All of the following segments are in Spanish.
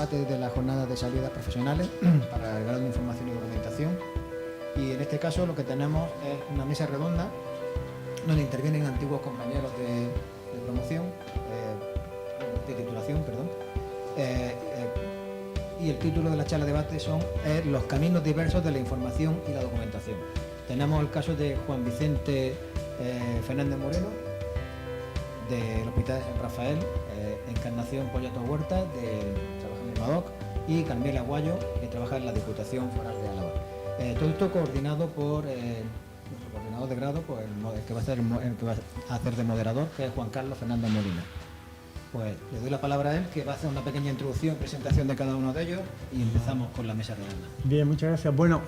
debate de la jornada de salidas profesionales para el grado de información y documentación. Y en este caso lo que tenemos es una mesa redonda donde intervienen antiguos compañeros de promoción, de titulación, perdón. Y el título de la charla de debate son los caminos diversos de la información y la documentación. Tenemos el caso de Juan Vicente Fernández Moreno, del Hospital de San Rafael, Encarnación Pollato Huerta, trabaja en el MADOC, y Carmela Aguayo, que trabaja en la Diputación Foral de Álava. Todo esto coordinado por nuestro coordinador de grado, pues el que va a hacer de moderador, que es Juan Carlos Fernández Molina. Pues le doy la palabra a él, que va a hacer una pequeña introducción, presentación de cada uno de ellos, y empezamos con la mesa redonda. Bien, muchas gracias. Bueno,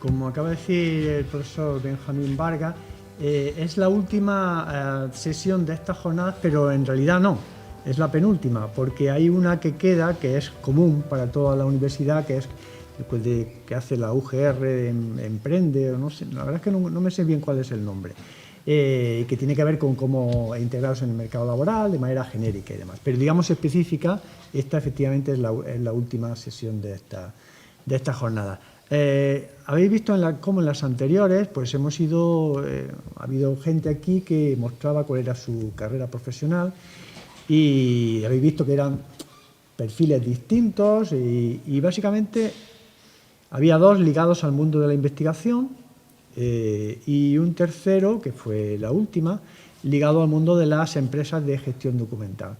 como acaba de decir el profesor Benjamín Vargas, es la última sesión de estas jornadas, pero en realidad no, es la penúltima, porque hay una que queda, que es común para toda la universidad, que es pues que hace la UGR Emprende, o no sé, la verdad es que no me sé bien cuál es el nombre, que tiene que ver con cómo integrarse en el mercado laboral de manera genérica y demás. Pero digamos específica, esta efectivamente es la última sesión de esta jornada. Habéis visto como en las anteriores, pues ha habido gente aquí que mostraba cuál era su carrera profesional y habéis visto que eran perfiles distintos y básicamente había dos ligados al mundo de la investigación y un tercero, que fue la última, ligado al mundo de las empresas de gestión documental.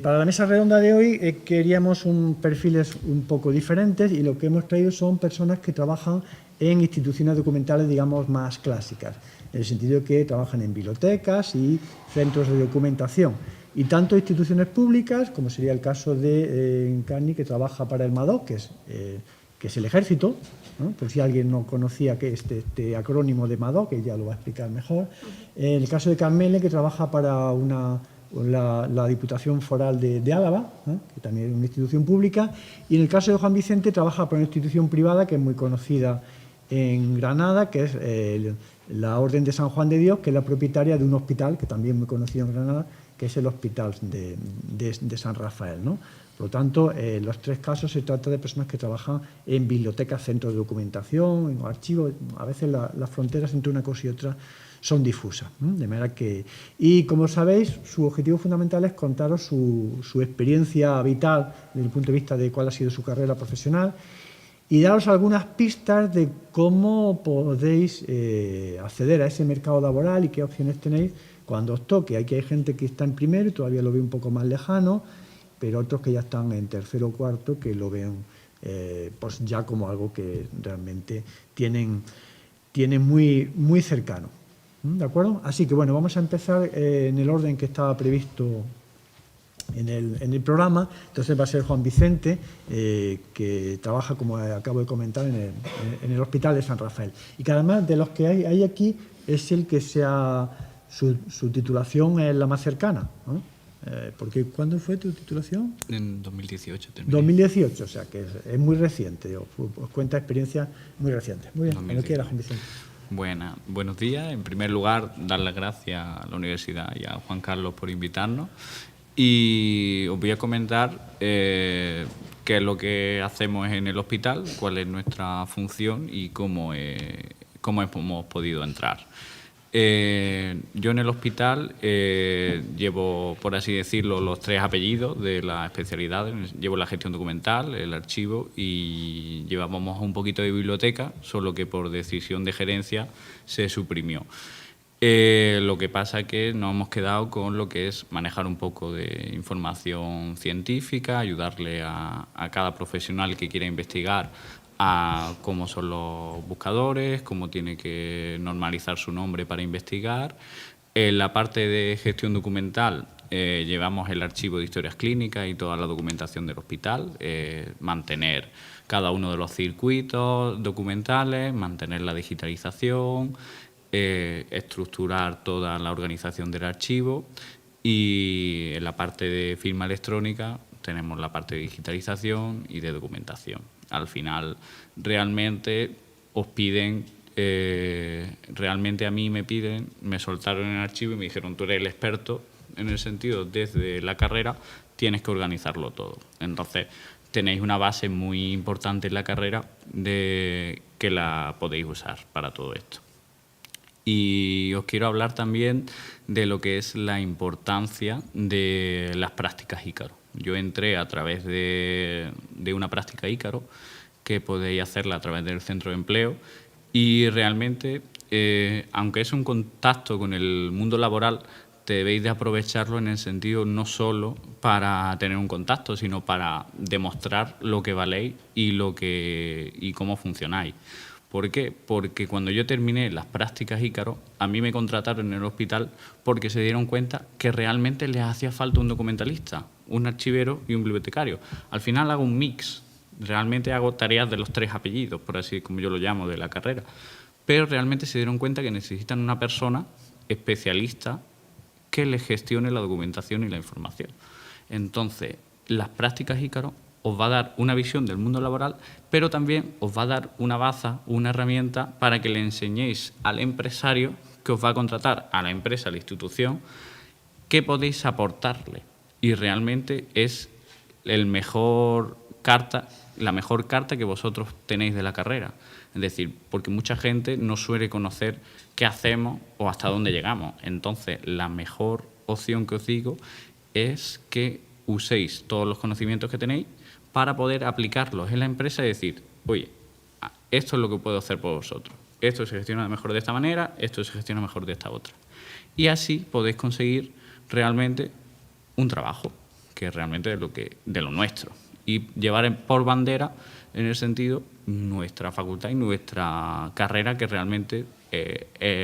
Para la mesa redonda de hoy queríamos perfiles un poco diferentes y lo que hemos traído son personas que trabajan en instituciones documentales, digamos, más clásicas, en el sentido de que trabajan en bibliotecas y centros de documentación. Y tanto instituciones públicas, como sería el caso de Encarni, que trabaja para el MADOC, que es el Ejército, ¿no? Por si alguien no conocía que este acrónimo de MADOC, que ya lo va a explicar mejor. En el caso de Carmele, que trabaja para la Diputación Foral de Álava, que también es una institución pública, y en el caso de Juan Vicente trabaja para una institución privada que es muy conocida en Granada, que es la Orden de San Juan de Dios, que es la propietaria de un hospital que también es muy conocido en Granada, que es el Hospital de San Rafael, ¿no? Por lo tanto, en los tres casos se trata de personas que trabajan en bibliotecas, centros de documentación, en archivos. A veces las fronteras entre una cosa y otra son difusas, ¿no? De manera que, y como sabéis, su objetivo fundamental es contaros su experiencia vital desde el punto de vista de cuál ha sido su carrera profesional y daros algunas pistas de cómo podéis acceder a ese mercado laboral y qué opciones tenéis cuando os toque. Aquí hay gente que está en primero y todavía lo ve un poco más lejano, pero otros que ya están en tercero o cuarto que lo ven pues ya como algo que realmente tienen muy, muy cercano. ¿De acuerdo? Así que bueno, vamos a empezar en el orden que estaba previsto en el programa. Entonces va a ser Juan Vicente, que trabaja, como acabo de comentar, en el Hospital de San Rafael. Y que además de los que hay aquí es el que su titulación es la más cercana, ¿no? Porque ¿cuándo fue tu titulación? En 2018 terminé. 2018, o sea que es muy reciente. Os cuenta experiencias muy recientes. Muy bien, cuando quieras, Juan Vicente. Buenos días. En primer lugar, dar las gracias a la universidad y a Juan Carlos por invitarnos. Y os voy a comentar qué es lo que hacemos en el hospital, cuál es nuestra función y cómo hemos podido entrar. Yo en el hospital llevo, por así decirlo, los tres apellidos de las especialidades. Llevo la gestión documental, el archivo y llevábamos un poquito de biblioteca, solo que por decisión de gerencia se suprimió. Lo que pasa es que nos hemos quedado con lo que es manejar un poco de información científica, ayudarle a cada profesional que quiera investigar a cómo son los buscadores, cómo tiene que normalizar su nombre para investigar. En la parte de gestión documental llevamos el archivo de historias clínicas y toda la documentación del hospital, mantener cada uno de los circuitos documentales, mantener la digitalización, estructurar toda la organización del archivo y en la parte de firma electrónica tenemos la parte de digitalización y de documentación. Al final, realmente os piden, realmente a mí me soltaron el archivo y me dijeron, tú eres el experto, en el sentido, desde la carrera, tienes que organizarlo todo. Entonces, tenéis una base muy importante en la carrera que la podéis usar para todo esto. Y os quiero hablar también de lo que es la importancia de las prácticas Ícaro. Yo entré a través de una práctica Ícaro, que podéis hacerla a través del centro de empleo, y realmente, aunque es un contacto con el mundo laboral, debéis de aprovecharlo en el sentido no solo para tener un contacto, sino para demostrar lo que valéis y cómo funcionáis. ¿Por qué? Porque cuando yo terminé las prácticas Ícaro, a mí me contrataron en el hospital porque se dieron cuenta que realmente les hacía falta un documentalista, un archivero y un bibliotecario. Al final hago un mix, realmente hago tareas de los 3 apellidos, por así como yo lo llamo, de la carrera, pero realmente se dieron cuenta que necesitan una persona especialista que les gestione la documentación y la información. Entonces, las prácticas Ícaro os va a dar una visión del mundo laboral, pero también os va a dar una baza, una herramienta para que le enseñéis al empresario que os va a contratar, a la empresa, a la institución, qué podéis aportarle. Y realmente es la mejor carta que vosotros tenéis de la carrera. Es decir, porque mucha gente no suele conocer qué hacemos o hasta dónde llegamos. Entonces, la mejor opción que os digo es que uséis todos los conocimientos que tenéis para poder aplicarlos en la empresa y decir, oye, esto es lo que puedo hacer por vosotros. Esto se gestiona mejor de esta manera, esto se gestiona mejor de esta otra. Y así podéis conseguir realmente un trabajo, que es realmente de lo nuestro. Y llevar por bandera, en el sentido, nuestra facultad y nuestra carrera, que realmente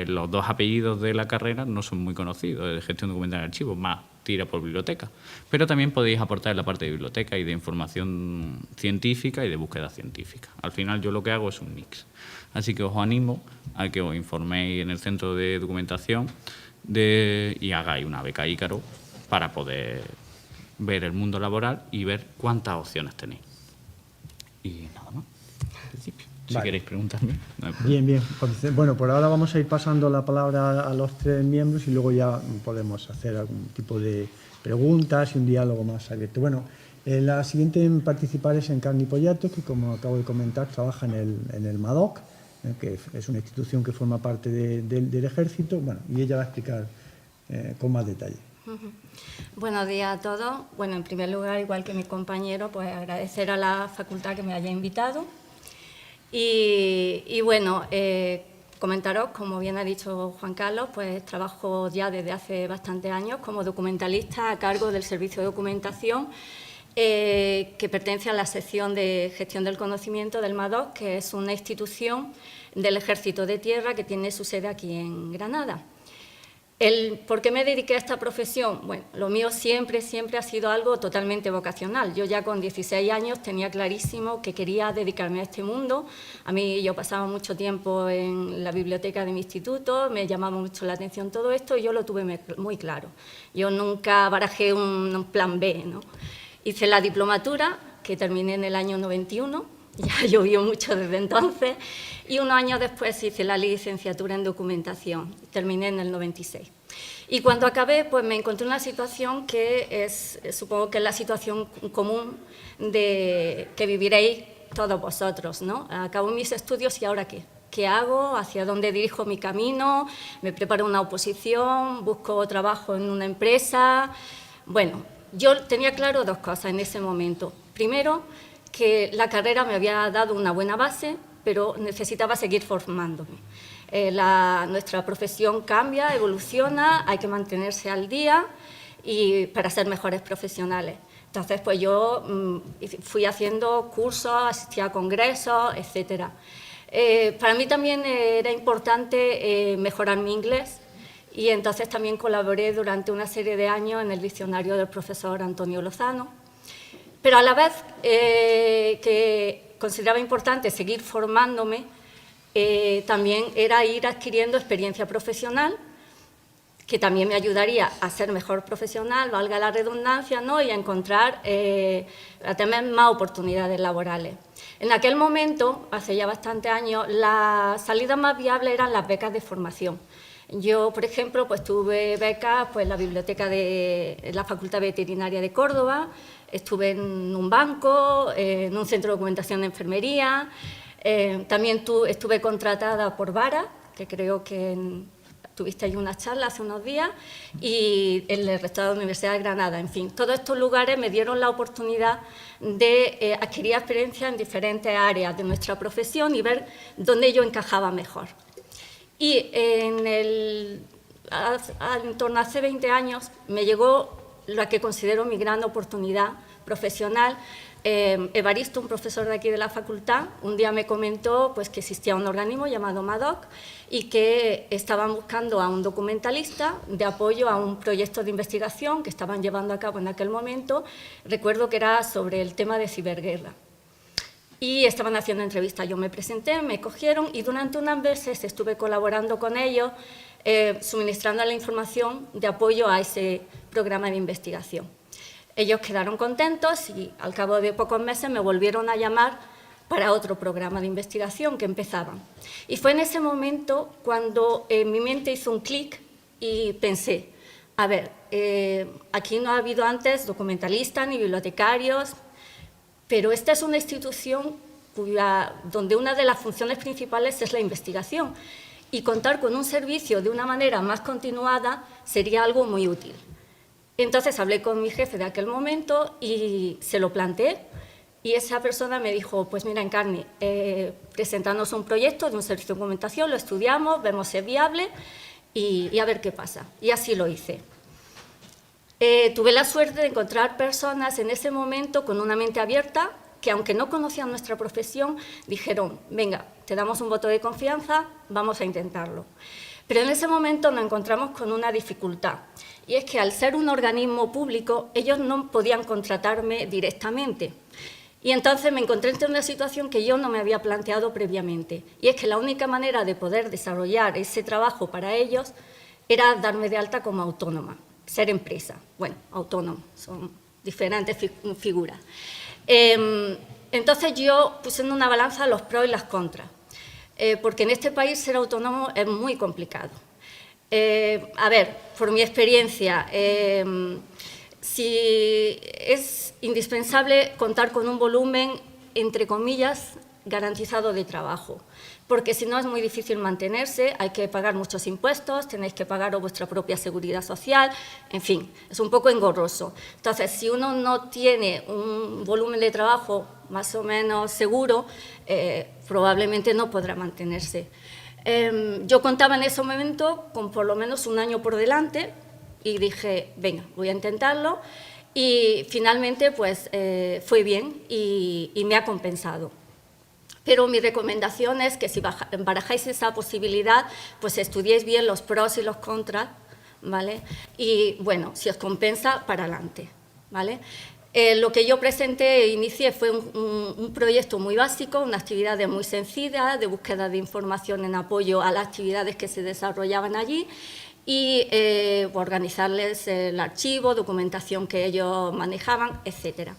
los 2 apellidos de la carrera no son muy conocidos, de gestión documental y archivos, más tira por biblioteca. Pero también podéis aportar en la parte de biblioteca y de información científica y de búsqueda científica. Al final yo lo que hago es un mix. Así que os animo a que os informéis en el centro de documentación y hagáis una beca Ícaro para poder ver el mundo laboral y ver cuántas opciones tenéis. Y nada más, en principio. Si Vale. queréis preguntarme. No hay problema. Bien, bien. Bueno, por ahora vamos a ir pasando la palabra a los 3 miembros y luego ya podemos hacer algún tipo de preguntas y un diálogo más abierto. Bueno, la siguiente en participar es Encarni Pollato, que como acabo de comentar trabaja en el MADOC, que es una institución que forma parte del Ejército, bueno, y ella va a explicar con más detalle. Buenos días a todos. Bueno, en primer lugar, igual que mi compañero, pues agradecer a la facultad que me haya invitado. Y bueno, comentaros, como bien ha dicho Juan Carlos, pues trabajo ya desde hace bastantes años como documentalista a cargo del Servicio de Documentación, que pertenece a la sección de gestión del conocimiento del MADOC, que es una institución del Ejército de Tierra que tiene su sede aquí en Granada. ¿Por qué me dediqué a esta profesión? Bueno, lo mío siempre ha sido algo totalmente vocacional. Yo ya con 16 años tenía clarísimo que quería dedicarme a este mundo. A mí yo pasaba mucho tiempo en la biblioteca de mi instituto, me llamaba mucho la atención todo esto y yo lo tuve muy claro. Yo nunca barajé un plan B, ¿no? Hice la diplomatura, que terminé en el año 91, ya llovió mucho desde entonces, y unos años después hice la licenciatura en documentación, terminé en el 96. Y cuando acabé, pues me encontré una situación que supongo que es la situación común que viviréis todos vosotros, ¿no? Acabo mis estudios y ¿ahora qué? ¿Qué hago? ¿Hacia dónde dirijo mi camino? ¿Me preparo una oposición? ¿Busco trabajo en una empresa? Bueno, yo tenía claro 2 cosas en ese momento. Primero, que la carrera me había dado una buena base, pero necesitaba seguir formándome. Nuestra profesión cambia, evoluciona, hay que mantenerse al día y para ser mejores profesionales. Entonces, pues yo fui haciendo cursos, asistía a congresos, etcétera. Para mí también era importante mejorar mi inglés y entonces también colaboré durante una serie de años en el diccionario del profesor Antonio Lozano. Pero a la vez que consideraba importante seguir formándome, también era ir adquiriendo experiencia profesional, que también me ayudaría a ser mejor profesional, valga la redundancia, ¿no? Y a encontrar, a tener más oportunidades laborales. En aquel momento, hace ya bastantes años, la salida más viable eran las becas de formación. Yo, por ejemplo, pues tuve becas pues, en la biblioteca de la Facultad Veterinaria de Córdoba, estuve en un banco, en un centro de documentación de enfermería, también estuve contratada por Vara, que creo que tuviste ahí una charla hace unos días, y en el rectorado de la Universidad de Granada. En fin, todos estos lugares me dieron la oportunidad de adquirir experiencia en diferentes áreas de nuestra profesión y ver dónde yo encajaba mejor. Y en torno a hace 20 años me llegó la que considero mi gran oportunidad profesional. Evaristo, un profesor de aquí de la facultad, un día me comentó pues, que existía un organismo llamado MADOC y que estaban buscando a un documentalista de apoyo a un proyecto de investigación que estaban llevando a cabo en aquel momento. Recuerdo que era sobre el tema de ciberguerra. Y estaban haciendo entrevistas. Yo me presenté, me cogieron y durante unas veces estuve colaborando con ellos, suministrando la información de apoyo a ese programa de investigación. Ellos quedaron contentos y al cabo de pocos meses me volvieron a llamar para otro programa de investigación que empezaban. Y fue en ese momento cuando en mi mente hizo un clic y pensé, a ver, aquí no ha habido antes documentalistas ni bibliotecarios, pero esta es una institución donde una de las funciones principales es la investigación y contar con un servicio de una manera más continuada sería algo muy útil. Entonces hablé con mi jefe de aquel momento y se lo planteé y esa persona me dijo, pues mira, Encarni, presentándonos un proyecto de un servicio de documentación, lo estudiamos, vemos si es viable y a ver qué pasa. Y así lo hice. Tuve la suerte de encontrar personas en ese momento con una mente abierta que, aunque no conocían nuestra profesión, dijeron, venga, te damos un voto de confianza, vamos a intentarlo. Pero en ese momento nos encontramos con una dificultad, y es que al ser un organismo público, ellos no podían contratarme directamente. Y entonces me encontré en una situación que yo no me había planteado previamente, y es que la única manera de poder desarrollar ese trabajo para ellos era darme de alta como autónoma, ser empresa. Bueno, autónomo, son diferentes figuras. Entonces yo puse en una balanza los pros y las contras, porque en este país ser autónomo es muy complicado. A ver, por mi experiencia, si es indispensable contar con un volumen, entre comillas, garantizado de trabajo, porque si no es muy difícil mantenerse, hay que pagar muchos impuestos, tenéis que pagar vuestra propia seguridad social, en fin, es un poco engorroso. Entonces, si uno no tiene un volumen de trabajo más o menos seguro, probablemente no podrá mantenerse. Yo contaba en ese momento con por lo menos un año por delante y dije, venga, voy a intentarlo y finalmente pues fue bien y me ha compensado. Pero mi recomendación es que si barajáis esa posibilidad, pues estudiéis bien los pros y los contras, ¿vale? Y bueno, si os compensa, para adelante, ¿vale? Lo que yo presenté e inicié fue un proyecto muy básico, una actividad muy sencilla de búsqueda de información en apoyo a las actividades que se desarrollaban allí y organizarles el archivo, documentación que ellos manejaban, etc.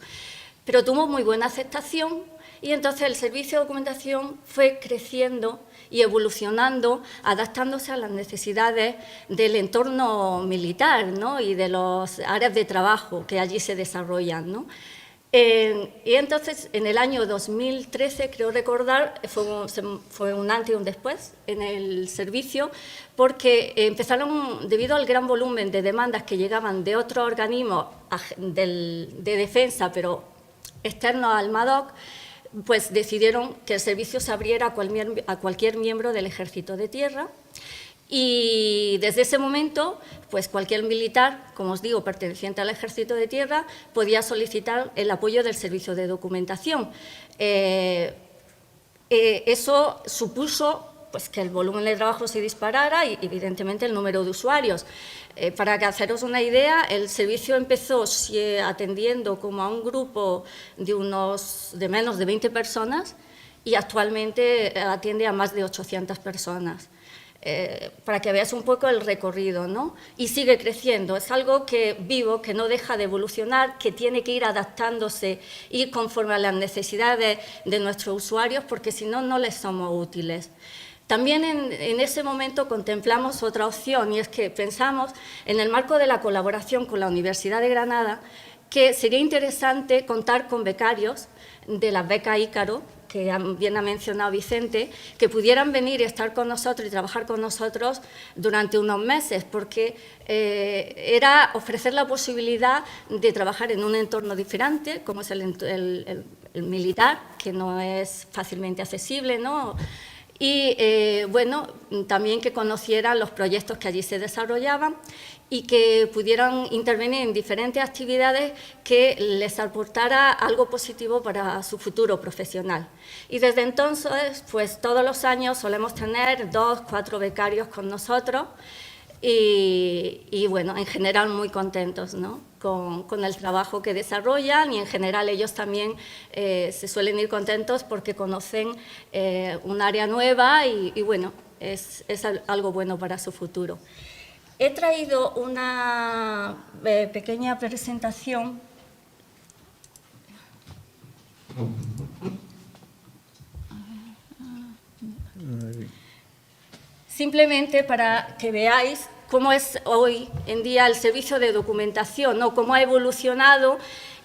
Pero tuvo muy buena aceptación y entonces el servicio de documentación fue creciendo y evolucionando, adaptándose a las necesidades del entorno militar, ¿no? Y de las áreas de trabajo que allí se desarrollan, ¿no? Y entonces, en el año 2013, creo recordar, fue un antes y un después en el servicio, porque empezaron, debido al gran volumen de demandas que llegaban de otros organismos de defensa, pero externos al MADOC, pues decidieron que el servicio se abriera a cualquier miembro del Ejército de Tierra y desde ese momento pues cualquier militar, como os digo, perteneciente al Ejército de Tierra, podía solicitar el apoyo del servicio de documentación. Eso supuso pues, que el volumen de trabajo se disparara y evidentemente el número de usuarios. Para que haceros una idea, el servicio empezó atendiendo como a un grupo de menos de 20 personas y actualmente atiende a más de 800 personas. Para que veáis un poco el recorrido, ¿no? Y sigue creciendo, es algo que vivo, que no deja de evolucionar, que tiene que ir adaptándose y conforme a las necesidades de nuestros usuarios, porque si no, no les somos útiles. También en ese momento contemplamos otra opción, y es que pensamos, en el marco de la colaboración con la Universidad de Granada, que sería interesante contar con becarios de las becas Ícaro, que bien ha mencionado Vicente, que pudieran venir y estar con nosotros y trabajar con nosotros durante unos meses, porque era ofrecer la posibilidad de trabajar en un entorno diferente, como es el militar, que no es fácilmente accesible, ¿no? Y, bueno, también que conocieran los proyectos que allí se desarrollaban y que pudieran intervenir en diferentes actividades que les aportara algo positivo para su futuro profesional. Y desde entonces, pues todos los años solemos tener 2 o 4 becarios con nosotros y bueno, en general muy contentos, ¿no?, con el trabajo que desarrollan, y en general ellos también se suelen ir contentos porque conocen un área nueva y bueno, es algo bueno para su futuro. He traído una pequeña presentación simplemente para que veáis cómo es hoy en día el servicio de documentación, ¿no?, cómo ha evolucionado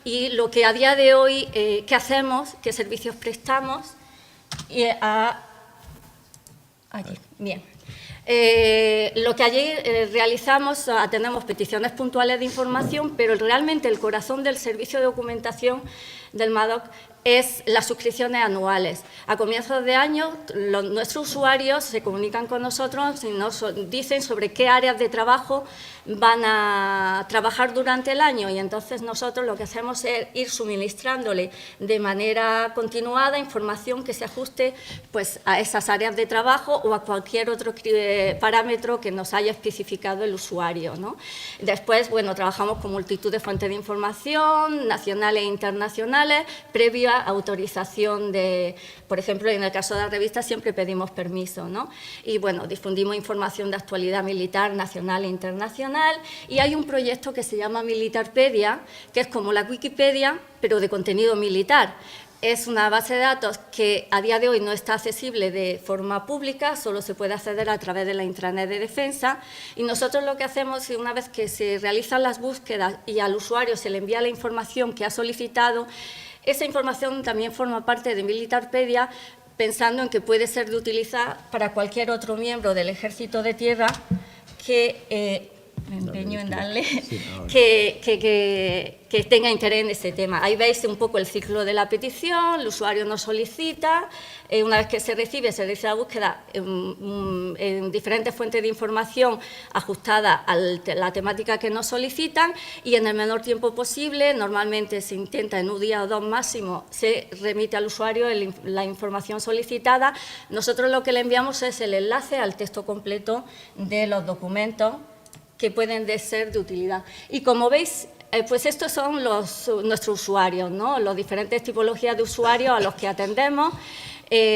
y lo que a día de hoy, qué hacemos, qué servicios prestamos. Allí, bien. Lo que allí realizamos, atendemos peticiones puntuales de información, pero realmente el corazón del servicio de documentación del MADOC es las suscripciones anuales. A comienzos de año, nuestros usuarios se comunican con nosotros y nos dicen sobre qué áreas de trabajo van a trabajar durante el año, y entonces nosotros lo que hacemos es ir suministrándole de manera continuada información que se ajuste, pues, a esas áreas de trabajo o a cualquier otro parámetro que nos haya especificado el usuario, ¿no? Después, bueno, trabajamos con multitud de fuentes de información, nacionales e internacionales, previa autorización de, por ejemplo, en el caso de la revista siempre pedimos permiso, ¿no? Y bueno, difundimos información de actualidad militar, nacional e internacional, y hay un proyecto que se llama Militarpedia, que es como la Wikipedia, pero de contenido militar. Es una base de datos que a día de hoy no está accesible de forma pública, solo se puede acceder a través de la intranet de defensa, y nosotros lo que hacemos es, una vez que se realizan las búsquedas y al usuario se le envía la información que ha solicitado, esa información también forma parte de Militarpedia, pensando en que puede ser de utilizar para cualquier otro miembro del Ejército de Tierra que me empeño en darle, que tenga interés en ese tema. Ahí veis un poco el ciclo de la petición, el usuario nos solicita, una vez que se recibe, se realiza la búsqueda en diferentes fuentes de información ajustada a la temática que nos solicitan, y en el menor tiempo posible, normalmente se intenta en un día o 2 máximo, se remite al usuario la información solicitada. Nosotros lo que le enviamos es el enlace al texto completo de los documentos que pueden ser de utilidad. Y como veis, pues estos son nuestros usuarios, ¿no?, las diferentes tipologías de usuarios a los que atendemos.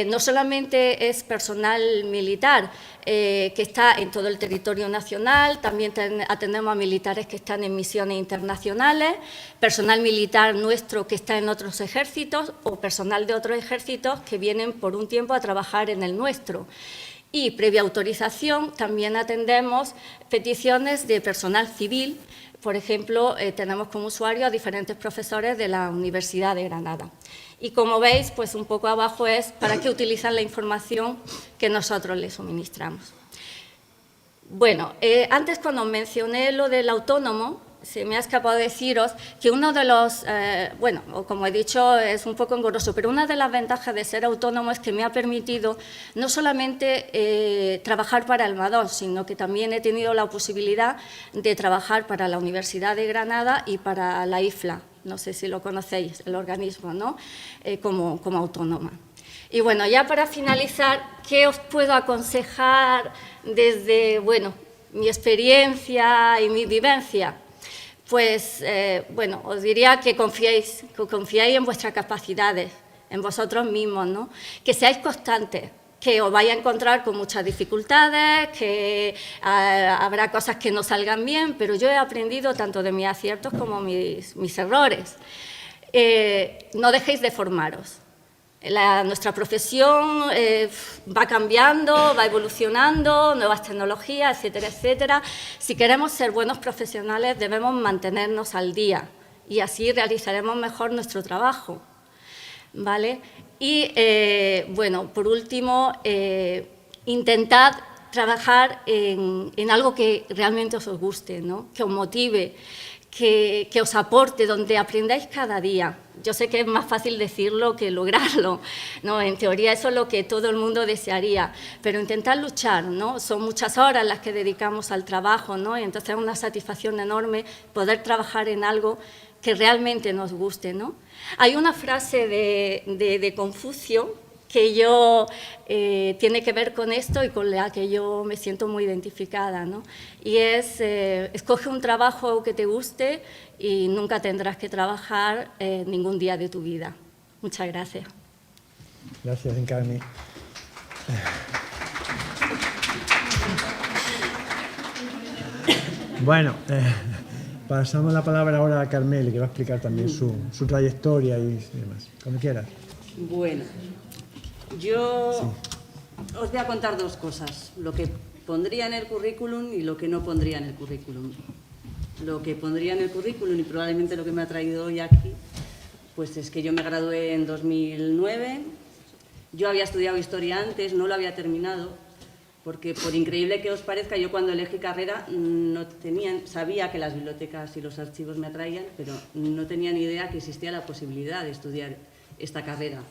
No solamente es personal militar que está en todo el territorio nacional, también atendemos a militares que están en misiones internacionales, personal militar nuestro que está en otros ejércitos o personal de otros ejércitos que vienen por un tiempo a trabajar en el nuestro. Y previa autorización también atendemos peticiones de personal civil. Por ejemplo, tenemos como usuario a diferentes profesores de la Universidad de Granada. Y como veis, pues un poco abajo es para qué utilizan la información que nosotros les suministramos. Bueno, antes cuando mencioné lo del autónomo, se me ha escapado deciros que uno de los, bueno, como he dicho, es un poco engorroso, pero una de las ventajas de ser autónomo es que me ha permitido no solamente trabajar para el MADOC, sino que también he tenido la posibilidad de trabajar para la Universidad de Granada y para la IFLA, no sé si lo conocéis, el organismo, ¿no?, como autónoma. Y bueno, ya para finalizar, ¿qué os puedo aconsejar desde, bueno, mi experiencia y mi vivencia? Pues, bueno, os diría que confiéis en vuestras capacidades, en vosotros mismos, ¿no?, que seáis constantes, que os vais a encontrar con muchas dificultades, que habrá cosas que no salgan bien, pero yo he aprendido tanto de mis aciertos como mis errores. No dejéis de formaros. Nuestra profesión va cambiando, va evolucionando, nuevas tecnologías, etcétera, etcétera. Si queremos ser buenos profesionales, debemos mantenernos al día y así realizaremos mejor nuestro trabajo, ¿vale? Y, bueno, por último, intentad trabajar en algo que realmente os guste, ¿no? Que os motive, que os aporte, donde aprendáis cada día. Yo sé que es más fácil decirlo que lograrlo, ¿no? En teoría eso es lo que todo el mundo desearía, pero intentad luchar, ¿no? Son muchas horas las que dedicamos al trabajo, ¿no? Y entonces es una satisfacción enorme poder trabajar en algo que realmente nos guste, ¿no? Hay una frase de Confucio que tiene que ver con esto y con la que yo me siento muy identificada, ¿no? Y es, escoge un trabajo que te guste y nunca tendrás que trabajar ningún día de tu vida. Muchas gracias. Gracias, Encarni. Bueno, pasamos la palabra ahora a Carmel, que va a explicar también su trayectoria y demás. Como quieras. Bueno, yo os voy a contar dos cosas, lo que pondría en el currículum y lo que no pondría en el currículum. Lo que pondría en el currículum y probablemente lo que me ha traído hoy aquí, pues es que yo me gradué en 2009, yo había estudiado historia antes, no lo había terminado, porque por increíble que os parezca, yo cuando elegí carrera sabía que las bibliotecas y los archivos me atraían, pero no tenía ni idea que existía la posibilidad de estudiar esta carrera.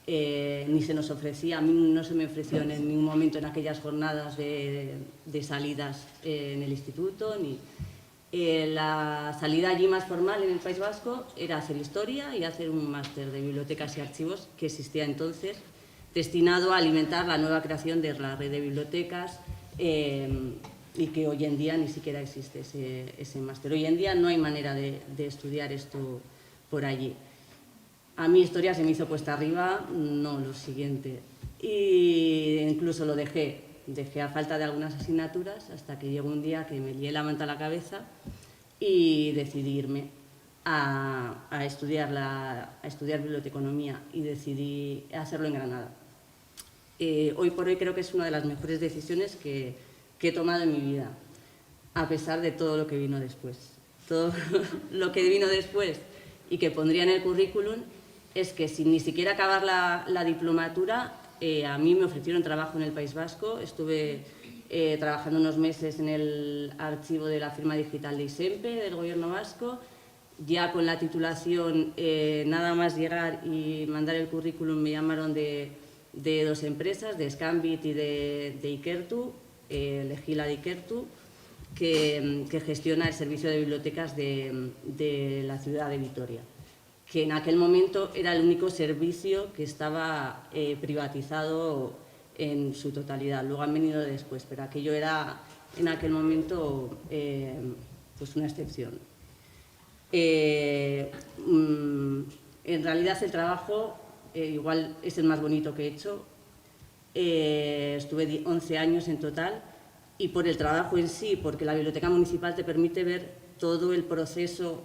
Ni se nos ofrecía, a mí no se me ofreció en ningún momento en aquellas jornadas de salidas en el instituto, ni la salida allí más formal en el País Vasco era hacer historia y hacer un máster de bibliotecas y archivos que existía entonces, destinado a alimentar la nueva creación de la red de bibliotecas y que hoy en día ni siquiera existe ese máster. Hoy en día no hay manera de estudiar esto por allí. A mí historia se me hizo cuesta arriba, no lo siguiente. Y incluso lo dejé a falta de algunas asignaturas hasta que llegó un día que me lié la manta a la cabeza y decidí irme a estudiar biblioteconomía y decidí hacerlo en Granada. Hoy por hoy creo que es una de las mejores decisiones que he tomado en mi vida, a pesar de todo lo que vino después. Todo lo que vino después y que pondría en el currículum es que sin ni siquiera acabar la diplomatura, a mí me ofrecieron trabajo en el País Vasco. Estuve trabajando unos meses en el archivo de la firma digital de ISEMPE, del Gobierno vasco. Ya con la titulación, nada más llegar y mandar el currículum, me llamaron de dos empresas, de Scambit y de Ikertu, elegí la de Ikertu, que gestiona el servicio de bibliotecas de la ciudad de Vitoria, que en aquel momento era el único servicio que estaba privatizado en su totalidad. Luego han venido después, pero aquello era en aquel momento pues una excepción. En realidad el trabajo igual es el más bonito que he hecho. Estuve 11 años en total y por el trabajo en sí, porque la biblioteca municipal te permite ver todo el proceso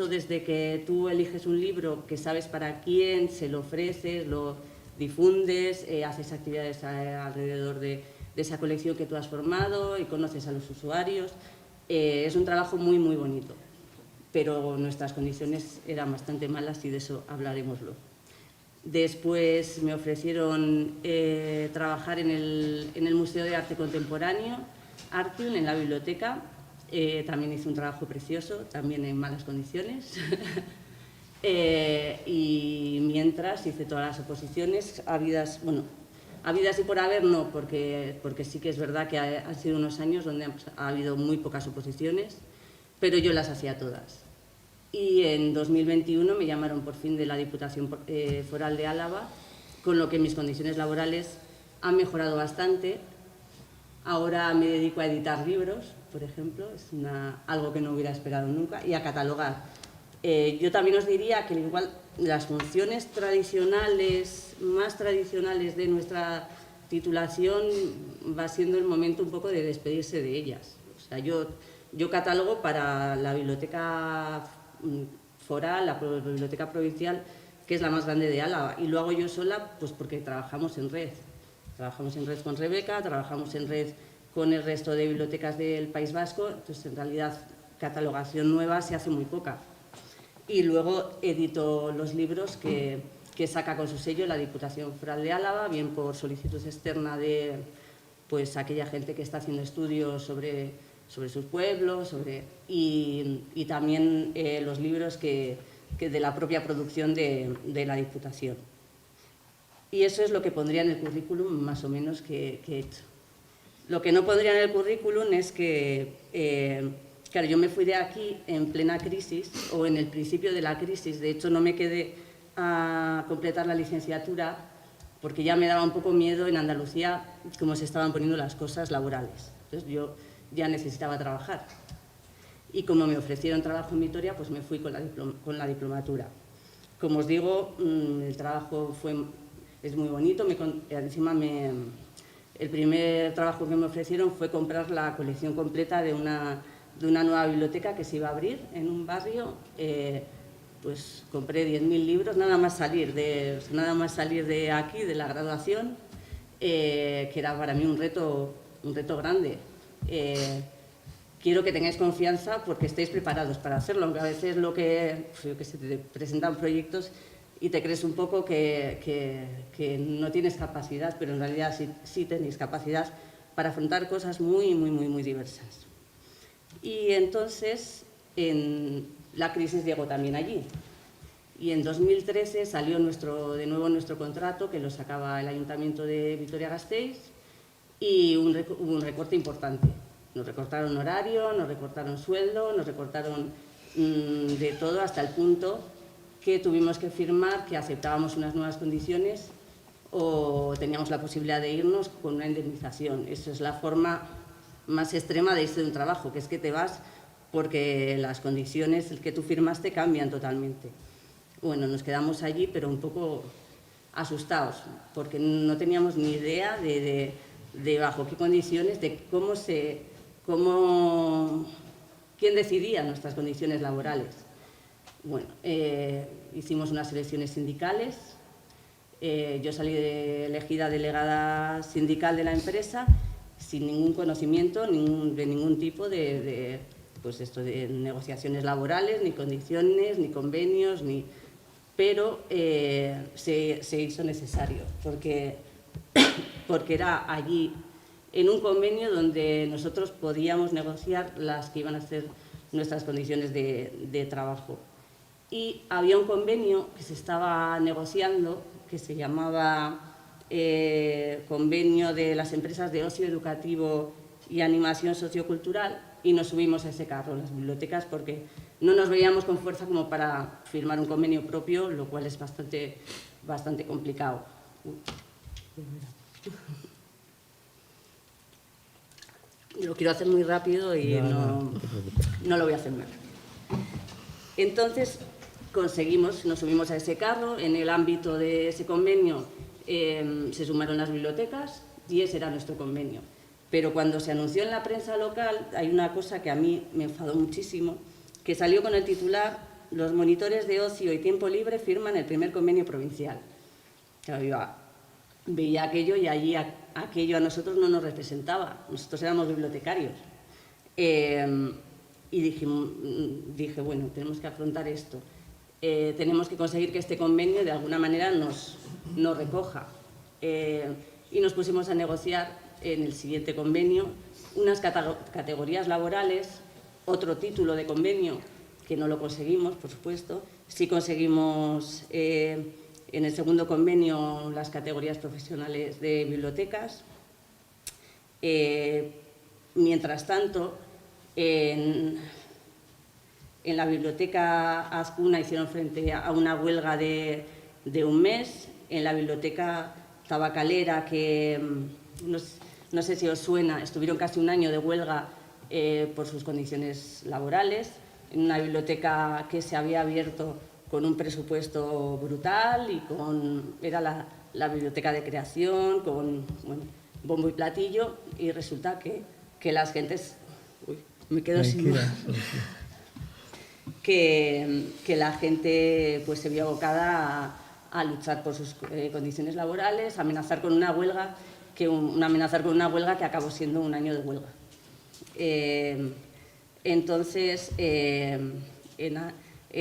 desde que tú eliges un libro que sabes para quién, se lo ofreces, lo difundes, haces actividades alrededor de esa colección que tú has formado y conoces a los usuarios. Es un trabajo muy, muy bonito, pero nuestras condiciones eran bastante malas y de eso hablaremoslo. Después me ofrecieron trabajar en el Museo de Arte Contemporáneo, Artium, en la biblioteca. También hice un trabajo precioso, también en malas condiciones. Y mientras hice todas las oposiciones, habidas y por haber no, porque sí que es verdad que han sido unos años donde ha habido muy pocas oposiciones, pero yo las hacía todas. Y en 2021 me llamaron por fin de la Diputación Foral de Álava, con lo que mis condiciones laborales han mejorado bastante. Ahora me dedico a editar libros, por ejemplo, es algo que no hubiera esperado nunca, y a catalogar. Yo también os diría que igual las funciones tradicionales, más tradicionales de nuestra titulación, va siendo el momento un poco de despedirse de ellas. O sea, yo catalogo para la biblioteca foral, la biblioteca provincial, que es la más grande de Álava, y lo hago yo sola pues porque trabajamos en red. Trabajamos en red con Rebeca, trabajamos en red con el resto de bibliotecas del País Vasco, entonces en realidad catalogación nueva se hace muy poca. Y luego edito los libros que saca con su sello la Diputación Foral de Álava, bien por solicitud externa de pues, aquella gente que está haciendo estudios sobre sus pueblos, y también los libros que de la propia producción de la Diputación. Y eso es lo que pondría en el currículum más o menos que he hecho. Lo que no pondría en el currículum es que, claro, yo me fui de aquí en plena crisis o en el principio de la crisis. De hecho, no me quedé a completar la licenciatura porque ya me daba un poco miedo en Andalucía cómo se estaban poniendo las cosas laborales. Entonces, yo ya necesitaba trabajar. Y como me ofrecieron trabajo en Vitoria, pues me fui con la diplomatura. Como os digo, el trabajo es muy bonito. Encima el primer trabajo que me ofrecieron fue comprar la colección completa de una nueva biblioteca que se iba a abrir en un barrio. Pues compré 10.000 libros, nada más salir de aquí, de la graduación, que era para mí un reto grande. Quiero que tengáis confianza porque estéis preparados para hacerlo, aunque a veces te presentan proyectos y te crees un poco que no tienes capacidad, pero en realidad sí tenéis capacidad para afrontar cosas muy, muy, muy, muy diversas. Y entonces la crisis llegó también allí. Y en 2013 salió de nuevo nuestro contrato, que lo sacaba el Ayuntamiento de Vitoria-Gasteiz, y hubo un recorte importante. Nos recortaron horario, nos recortaron sueldo, nos recortaron de todo, hasta el punto que tuvimos que firmar que aceptábamos unas nuevas condiciones o teníamos la posibilidad de irnos con una indemnización. Esa es la forma más extrema de irse de un trabajo, que es que te vas porque las condiciones que tú firmaste cambian totalmente. Bueno, nos quedamos allí, pero un poco asustados, porque no teníamos ni idea de bajo qué condiciones, de quién decidía nuestras condiciones laborales. Bueno, hicimos unas elecciones sindicales, yo salí elegida delegada sindical de la empresa sin ningún conocimiento de ningún tipo de negociaciones laborales, ni condiciones, ni convenios, pero se hizo necesario, porque era allí, en un convenio donde nosotros podíamos negociar las que iban a ser nuestras condiciones de trabajo. Y había un convenio que se estaba negociando, que se llamaba Convenio de las Empresas de Ocio Educativo y Animación Sociocultural, y nos subimos a ese carro, las bibliotecas, porque no nos veíamos con fuerza como para firmar un convenio propio, lo cual es bastante complicado. Lo quiero hacer muy rápido y no lo voy a hacer mal. Entonces nos subimos a ese carro. En el ámbito de ese convenio se sumaron las bibliotecas y ese era nuestro convenio. Pero cuando se anunció en la prensa local hay una cosa que a mí me enfadó muchísimo, que salió con el titular: los monitores de ocio y tiempo libre firman el primer convenio provincial. Claro, yo veía aquello y allí aquello a nosotros no nos representaba, nosotros éramos bibliotecarios. Y dije, bueno, tenemos que afrontar esto. Tenemos que conseguir que este convenio de alguna manera nos recoja. Y nos pusimos a negociar en el siguiente convenio unas categorías laborales, otro título de convenio, que no lo conseguimos, por supuesto. Sí conseguimos en el segundo convenio las categorías profesionales de bibliotecas. Mientras tanto, en la biblioteca Azcuna hicieron frente a una huelga de un mes. En la biblioteca Tabacalera, que no sé si os suena, estuvieron casi un año de huelga por sus condiciones laborales. En una biblioteca que se había abierto con un presupuesto brutal y era la biblioteca de creación, con bombo y platillo, y resulta que las gentes... Uy, me quedo sin... que la gente pues, se vio abocada a luchar por sus condiciones laborales, a amenazar con una huelga que acabó siendo un año de huelga. Entonces, en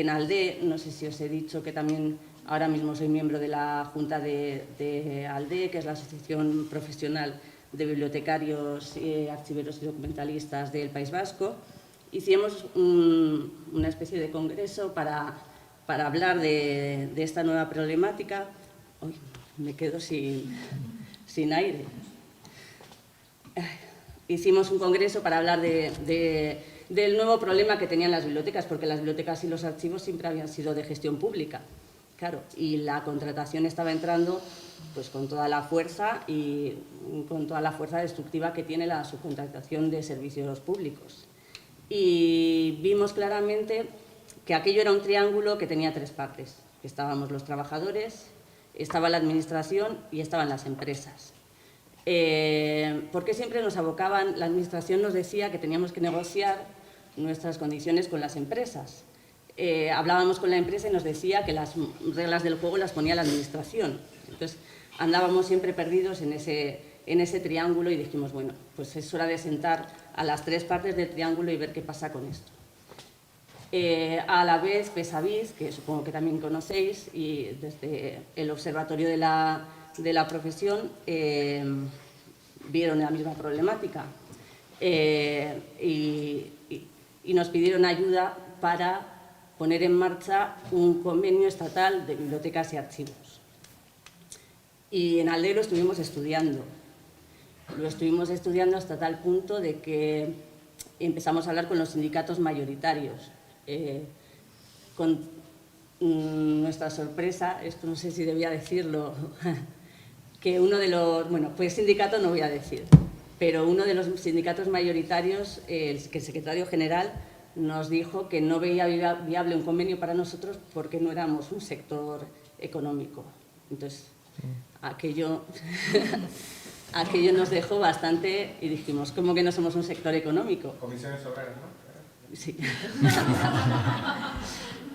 ALDE, no sé si os he dicho que también ahora mismo soy miembro de la Junta de ALDE, que es la Asociación Profesional de Bibliotecarios, Archiveros y Documentalistas del País Vasco. Hicimos una especie de congreso para hablar de esta nueva problemática. Uy, me quedo sin aire. Hicimos un congreso para hablar del nuevo problema que tenían las bibliotecas, porque las bibliotecas y los archivos siempre habían sido de gestión pública. Claro, y la contratación estaba entrando pues, con toda la fuerza y con toda la fuerza destructiva que tiene la subcontratación de servicios públicos. Y vimos claramente que aquello era un triángulo que tenía tres partes. Estábamos los trabajadores, estaba la administración y estaban las empresas. Porque siempre nos abocaban, la administración nos decía que teníamos que negociar nuestras condiciones con las empresas. Hablábamos con la empresa y nos decía que las reglas del juego las ponía la administración. Entonces, andábamos siempre perdidos en ese triángulo y dijimos, bueno, pues es hora de sentar a las tres partes del triángulo y ver qué pasa con esto. A la vez, Pesaviz, que supongo que también conocéis, y desde el Observatorio de la Profesión vieron la misma problemática y nos pidieron ayuda para poner en marcha un convenio estatal de bibliotecas y archivos. Y en ALDE lo estuvimos estudiando. Lo estuvimos estudiando hasta tal punto de que empezamos a hablar con los sindicatos mayoritarios. Con nuestra sorpresa, esto no sé si debía decirlo, que uno de los, bueno, pues sindicato no voy a decir, pero uno de los sindicatos mayoritarios, el secretario general, nos dijo que no veía viable un convenio para nosotros porque no éramos un sector económico. Entonces, aquello nos dejó bastante y dijimos, ¿cómo que no somos un sector económico? Comisiones obreras, ¿no? Sí.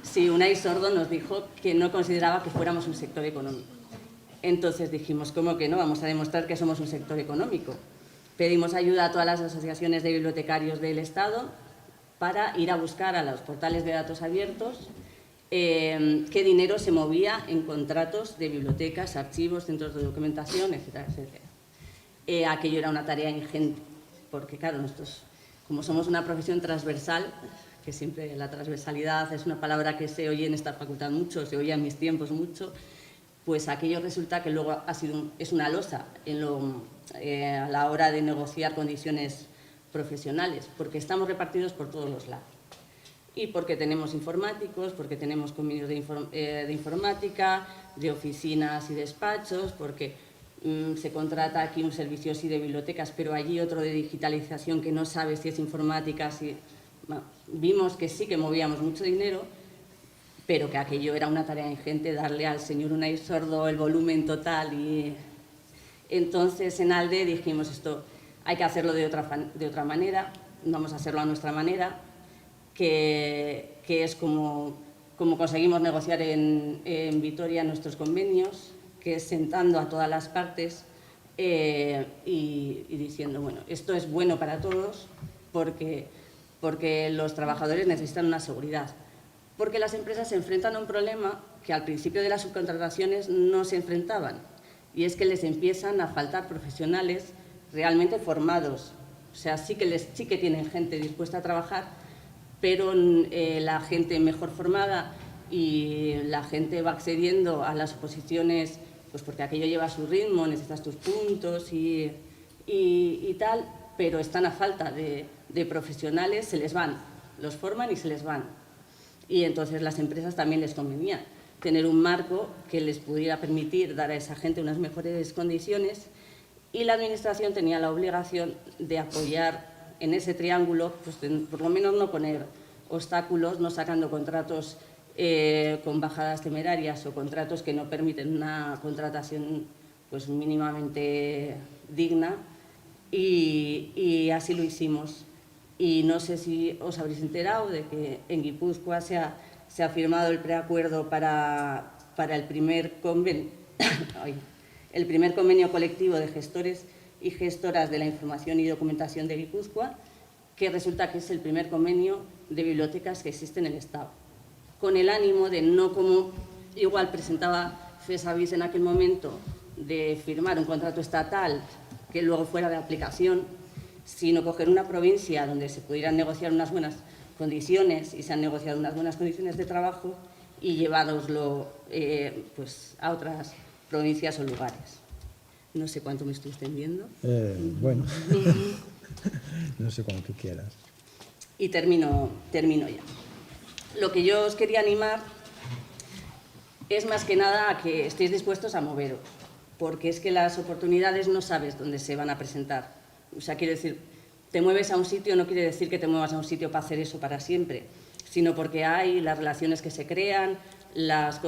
Sí, Unai Sordo nos dijo que no consideraba que fuéramos un sector económico. Entonces dijimos, ¿cómo que no? Vamos a demostrar que somos un sector económico. Pedimos ayuda a todas las asociaciones de bibliotecarios del Estado para ir a buscar a los portales de datos abiertos qué dinero se movía en contratos de bibliotecas, archivos, centros de documentación, etcétera, etcétera. Aquello era una tarea ingente, porque claro, nosotros, como somos una profesión transversal, que siempre la transversalidad es una palabra que se oye en esta facultad mucho, se oía en mis tiempos mucho, pues aquello resulta que luego es una losa a la hora de negociar condiciones profesionales, porque estamos repartidos por todos los lados. Y porque tenemos informáticos, porque tenemos convenios de informática, de oficinas y despachos, porque se contrata aquí un servicio sí de bibliotecas, pero allí otro de digitalización que no sabe si es informática, si... Bueno, vimos que sí que movíamos mucho dinero, pero que aquello era una tarea ingente, darle al señor Unai Sordo el volumen total. Y entonces en ALDE dijimos, esto hay que hacerlo de otra manera, vamos a hacerlo a nuestra manera, que es como conseguimos negociar en Vitoria nuestros convenios, que es sentando a todas las partes y diciendo, bueno, esto es bueno para todos porque los trabajadores necesitan una seguridad. Porque las empresas se enfrentan a un problema que al principio de las subcontrataciones no se enfrentaban, y es que les empiezan a faltar profesionales realmente formados. O sea, sí que tienen gente dispuesta a trabajar, pero la gente mejor formada y la gente va accediendo a las oposiciones, pues porque aquello lleva su ritmo, necesitas tus puntos y tal, pero están a falta de profesionales, se les van, los forman y se les van. Y entonces las empresas también les convenía tener un marco que les pudiera permitir dar a esa gente unas mejores condiciones, y la Administración tenía la obligación de apoyar en ese triángulo, pues por lo menos no poner obstáculos, no sacando contratos con bajadas temerarias o contratos que no permiten una contratación pues mínimamente digna, y así lo hicimos. Y no sé si os habréis enterado de que en Guipúzcoa se ha firmado el preacuerdo para el primer convenio colectivo de gestores y gestoras de la información y documentación de Guipúzcoa, que resulta que es el primer convenio de bibliotecas que existe en el Estado, con el ánimo de no, como igual presentaba FESAVIS en aquel momento, de firmar un contrato estatal que luego fuera de aplicación, sino coger una provincia donde se pudieran negociar unas buenas condiciones y se han negociado unas buenas condiciones de trabajo y llevároslo pues a otras provincias o lugares. No sé cuánto me estoy extendiendo. Bueno, no sé cuánto tú quieras. Y termino ya. Lo que yo os quería animar es más que nada a que estéis dispuestos a moveros, porque es que las oportunidades no sabes dónde se van a presentar. O sea, quiero decir, te mueves a un sitio no quiere decir que te muevas a un sitio para hacer eso para siempre, sino porque hay las relaciones que se crean, las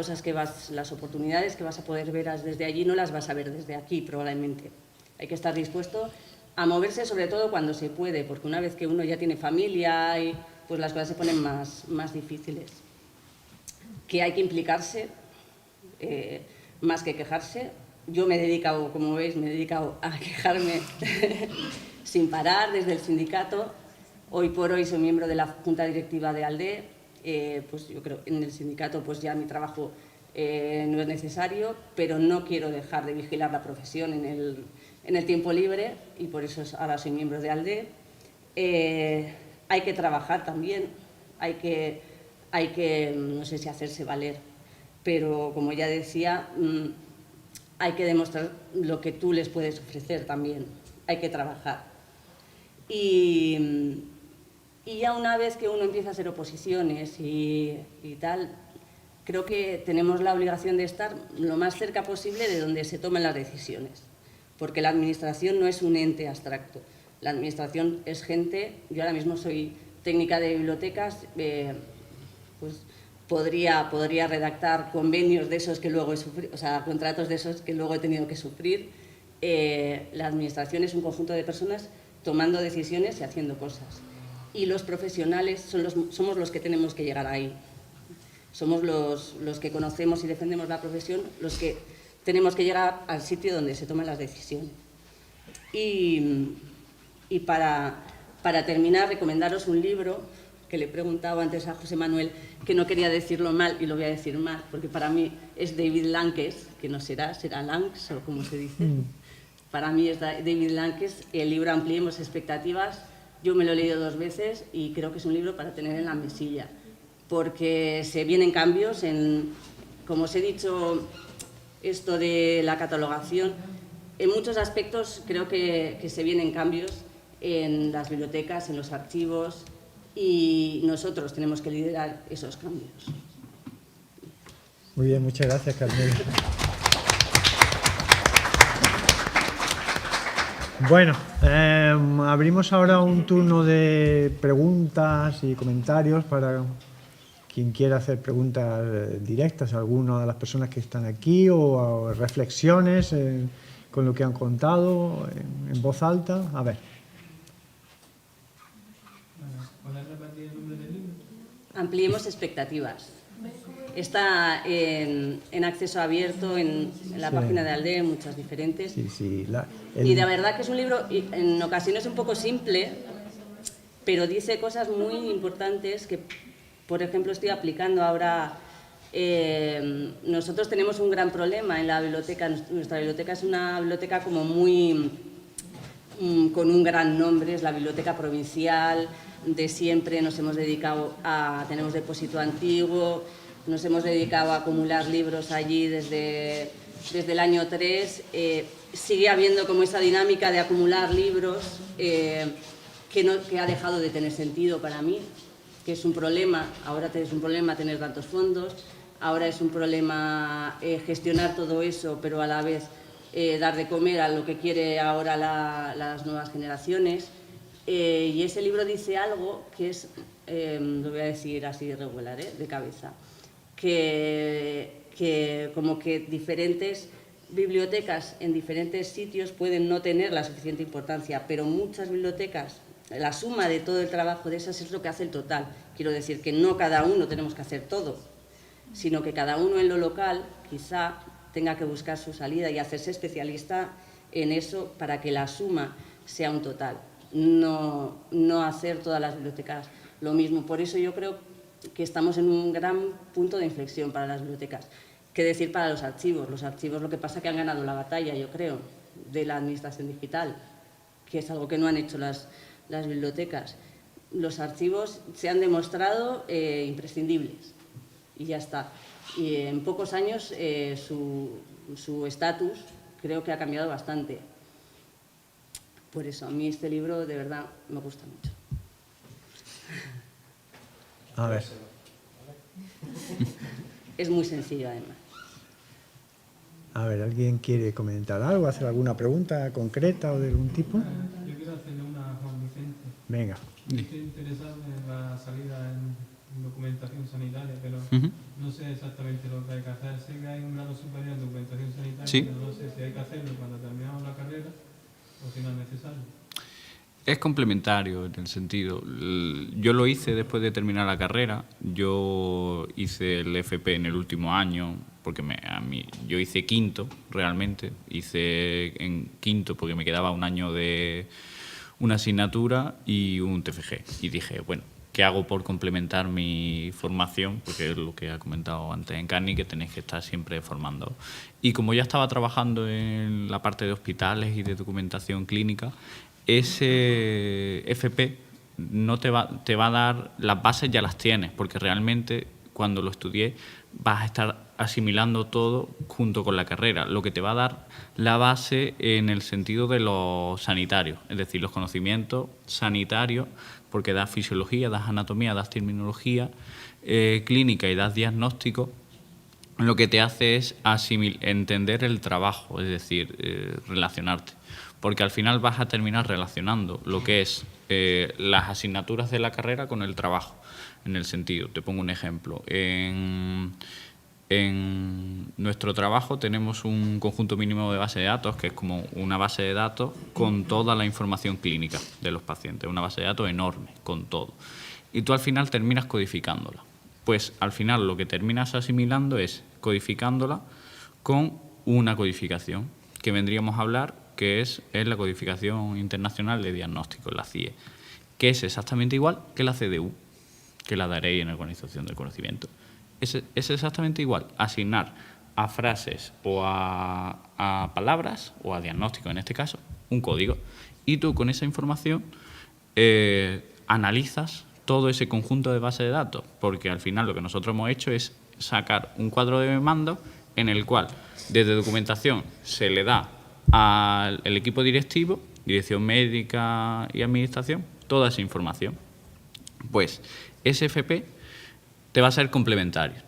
oportunidades que vas a poder ver desde allí no las vas a ver desde aquí probablemente. Hay que estar dispuesto a moverse, sobre todo cuando se puede, porque una vez que uno ya tiene familia, pues las cosas se ponen más difíciles. Que hay que implicarse, más que quejarse. Yo me he dedicado, como veis, a quejarme sin parar desde el sindicato. Hoy por hoy soy miembro de la Junta Directiva de ALDE. Pues yo creo que en el sindicato pues ya mi trabajo no es necesario, pero no quiero dejar de vigilar la profesión en el tiempo libre y por eso ahora soy miembro de ALDE. Hay que trabajar también, hay que, no sé si hacerse valer, pero como ya decía, hay que demostrar lo que tú les puedes ofrecer también, hay que trabajar. Y ya una vez que uno empieza a hacer oposiciones y tal, creo que tenemos la obligación de estar lo más cerca posible de donde se toman las decisiones, porque la administración no es un ente abstracto, la administración es gente. Yo ahora mismo soy técnica de bibliotecas, pues podría redactar convenios de esos que luego he sufrido, o sea, contratos de esos que luego he tenido que sufrir. La administración es un conjunto de personas tomando decisiones y haciendo cosas. Y los profesionales somos los que tenemos que llegar ahí. Somos los que conocemos y defendemos la profesión, los que tenemos que llegar al sitio donde se toman las decisiones. Y para terminar, recomendaros un libro que le he preguntado antes a José Manuel, que no quería decirlo mal y lo voy a decir mal, porque para mí es David Lankes, que no será Lanks o como se dice. Para mí es David Lankes, el libro Ampliemos expectativas. Yo me lo he leído 2 veces y creo que es un libro para tener en la mesilla, porque se vienen cambios como os he dicho, esto de la catalogación, en muchos aspectos creo que se vienen cambios en las bibliotecas, en los archivos, y nosotros tenemos que liderar esos cambios. Muy bien, muchas gracias, Carmela. Bueno, abrimos ahora un turno de preguntas y comentarios para quien quiera hacer preguntas directas a alguna de las personas que están aquí o reflexiones con lo que han contado en voz alta. A ver. Ampliemos expectativas. Está en acceso abierto en la página de ALDE, muchas diferentes. Sí. Y de verdad que es un libro, en ocasiones un poco simple, pero dice cosas muy importantes que, por ejemplo, estoy aplicando ahora. Nosotros tenemos un gran problema en la biblioteca. Nuestra biblioteca es una biblioteca como muy con un gran nombre, es la Biblioteca Provincial. De siempre nos hemos dedicado tenemos depósito antiguo, nos hemos dedicado a acumular libros allí desde el año 3. Sigue habiendo como esa dinámica de acumular libros que ha dejado de tener sentido para mí, que es un problema. Ahora es un problema tener tantos fondos, ahora es un problema gestionar todo eso, pero a la vez dar de comer a lo que quiere ahora las nuevas generaciones. Y ese libro dice algo que es, lo voy a decir así regular, de cabeza, que como que diferentes bibliotecas en diferentes sitios pueden no tener la suficiente importancia, pero muchas bibliotecas, la suma de todo el trabajo de esas es lo que hace el total. Quiero decir que no cada uno tenemos que hacer todo, sino que cada uno en lo local quizá tenga que buscar su salida y hacerse especialista en eso para que la suma sea un total. No hacer todas las bibliotecas lo mismo. Por eso yo creo que estamos en un gran punto de inflexión para las bibliotecas. ¿Qué decir para los archivos? Los archivos lo que pasa es que han ganado la batalla, yo creo, de la administración digital, que es algo que no han hecho las bibliotecas. Los archivos se han demostrado imprescindibles y ya está. Y en pocos años su estatus creo que ha cambiado bastante. Por eso, a mí este libro de verdad me gusta mucho. A ver. Es muy sencillo, además. A ver, ¿alguien quiere comentar algo, hacer alguna pregunta concreta o de algún tipo? Yo quiero hacerle una a Juan Vicente. Venga. Estoy interesado en la salida en documentación sanitaria, pero no sé exactamente lo que hay que hacer. Sé que hay un grado superior en documentación sanitaria, Sí. pero no sé si hay que hacerlo cuando terminamos la carrera o si no es necesario. Es complementario en el sentido. Yo lo hice después de terminar la carrera. Yo hice el FP en el último año, porque yo hice quinto realmente. Hice en quinto porque me quedaba un año de una asignatura y un TFG. Y dije, bueno, ¿qué hago por complementar mi formación? Porque es lo que ha comentado antes en Cani, que tenéis que estar siempre formando. Y como ya estaba trabajando en la parte de hospitales y de documentación clínica, ese FP no te va a dar, las bases ya las tienes, porque realmente cuando lo estudié vas a estar asimilando todo junto con la carrera. Lo que te va a dar la base en el sentido de los sanitarios, es decir, los conocimientos sanitarios, porque das fisiología, das anatomía, das terminología clínica y das diagnóstico. Lo que te hace es entender el trabajo, es decir, relacionarte. Porque al final vas a terminar relacionando lo que es las asignaturas de la carrera con el trabajo, en el sentido, te pongo un ejemplo, en nuestro trabajo tenemos un conjunto mínimo de base de datos, que es como una base de datos con toda la información clínica de los pacientes, una base de datos enorme, con todo. Y tú al final terminas codificándola. Pues al final lo que terminas asimilando es codificándola con una codificación, que vendríamos a hablar que es la Codificación Internacional de Diagnóstico, la CIE, que es exactamente igual que la CDU, que la daréis en la Organización del Conocimiento. Es exactamente igual, asignar a frases o a palabras, o a diagnóstico en este caso, un código. Y tú con esa información analizas todo ese conjunto de bases de datos, porque al final lo que nosotros hemos hecho es sacar un cuadro de mando en el cual desde documentación se le da al equipo directivo, dirección médica y administración, toda esa información. Pues ese FP te va a ser complementario.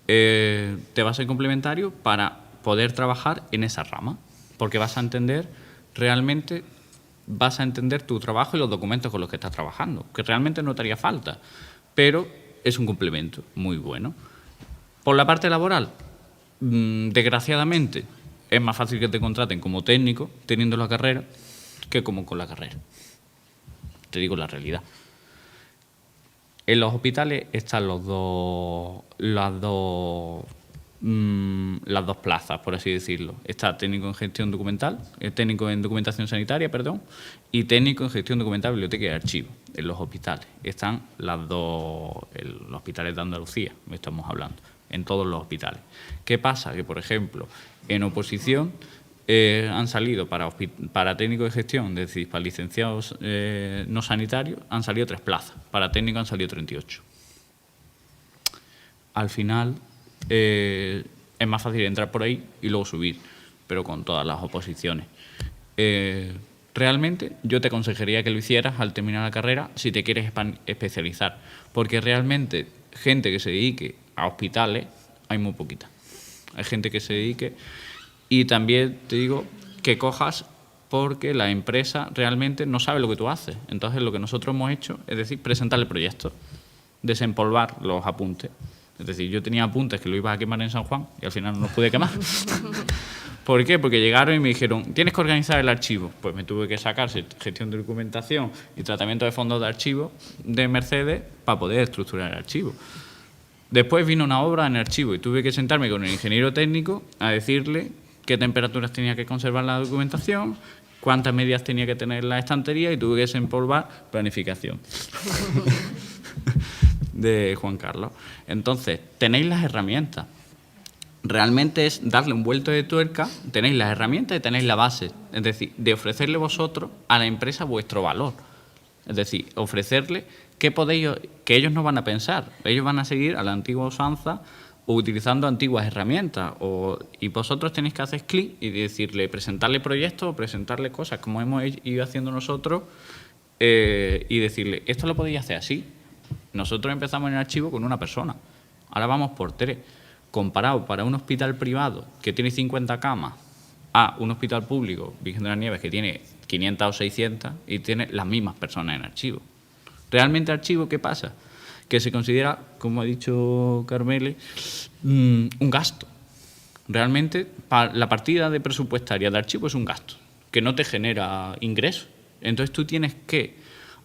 Te va a ser complementario para poder trabajar en esa rama, porque vas a entender realmente, vas a entender tu trabajo y los documentos con los que estás trabajando, que realmente no te haría falta, pero es un complemento muy bueno. Por la parte laboral, desgraciadamente, es más fácil que te contraten como técnico teniendo la carrera que como con la carrera. Te digo la realidad. En los hospitales están las dos plazas, por así decirlo. Está técnico en gestión documental, técnico en documentación sanitaria, perdón, y técnico en gestión documental, biblioteca y archivo. En los hospitales están las dos, en los hospitales de Andalucía, estamos hablando, en todos los hospitales. ¿Qué pasa? Que, por ejemplo, en oposición han salido para técnico de gestión, es decir, para licenciados no sanitarios, han salido 3 plazas, para técnico han salido 38. Al final es más fácil entrar por ahí y luego subir, pero con todas las oposiciones. Realmente yo te aconsejaría que lo hicieras al terminar la carrera si te quieres especializar, porque realmente gente que se dedique a hospitales hay muy poquita. Hay gente que se dedique, y también te digo que cojas porque la empresa realmente no sabe lo que tú haces. Entonces lo que nosotros hemos hecho es decir, presentar el proyecto, desempolvar los apuntes. Es decir, yo tenía apuntes que lo ibas a quemar en San Juan y al final no los pude quemar. ¿Por qué? Porque llegaron y me dijeron, tienes que organizar el archivo. Pues me tuve que sacar gestión de documentación y tratamiento de fondos de archivo de Mercedes para poder estructurar el archivo. Después vino una obra en el archivo y tuve que sentarme con el ingeniero técnico a decirle qué temperaturas tenía que conservar la documentación, cuántas medidas tenía que tener la estantería y tuve que desempolvar planificación de Juan Carlos. Entonces, tenéis las herramientas. Realmente es darle un vuelto de tuerca, tenéis las herramientas y tenéis la base. Es decir, de ofrecerle vosotros a la empresa vuestro valor. Es decir, ofrecerle que ellos no van a pensar. Ellos van a seguir a la antigua usanza o utilizando antiguas herramientas. Y vosotros tenéis que hacer clic y decirle, presentarle proyectos o presentarle cosas como hemos ido haciendo nosotros y decirle, esto lo podéis hacer así. Nosotros empezamos en el archivo con una persona. Ahora vamos por 3. Comparado para un hospital privado que tiene 50 camas a un hospital público, Virgen de las Nieves, que tiene 500 o 600 y tiene las mismas personas en archivo. Realmente archivo, ¿qué pasa? Que se considera, como ha dicho Carmele, un gasto. Realmente la partida de presupuestaria de archivo es un gasto, que no te genera ingresos. Entonces tú tienes que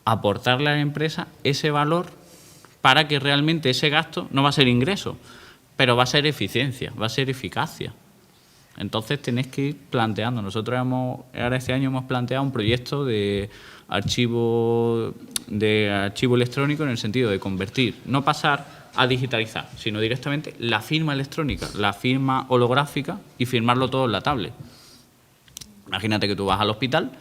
aportarle a la empresa ese valor para que realmente ese gasto no va a ser ingreso, pero va a ser eficiencia, va a ser eficacia. Entonces tenéis que ir planteando. Nosotros ahora este año hemos planteado un proyecto de archivo electrónico en el sentido de convertir, no pasar a digitalizar, sino directamente la firma electrónica, la firma holográfica y firmarlo todo en la tablet. Imagínate que tú vas al hospital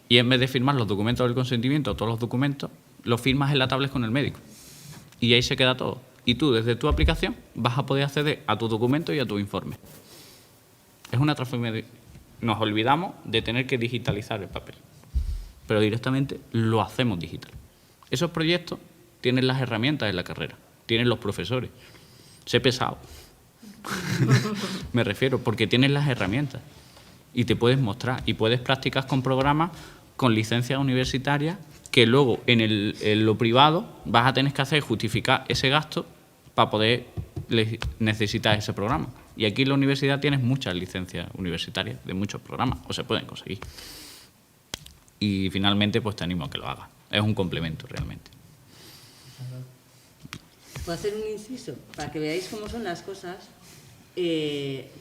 y en vez de firmar los documentos del consentimiento, todos los documentos, los firmas en la tablet con el médico. Y ahí se queda todo. Y tú, desde tu aplicación, vas a poder acceder a tu documento y a tu informe. Es una transformación. Nos olvidamos de tener que digitalizar el papel, pero directamente lo hacemos digital. Esos proyectos tienen las herramientas en la carrera, tienen los profesores. Sé pesado. Me refiero, porque tienes las herramientas y te puedes mostrar y puedes practicar con programas con licencias universitarias que luego en lo privado vas a tener que justificar ese gasto para poder necesitar ese programa. Y aquí en la universidad tienes muchas licencias universitarias de muchos programas, o se pueden conseguir. Y finalmente pues te animo a que lo hagas. Es un complemento realmente. ¿Puedo hacer un inciso? Para que veáis cómo son las cosas.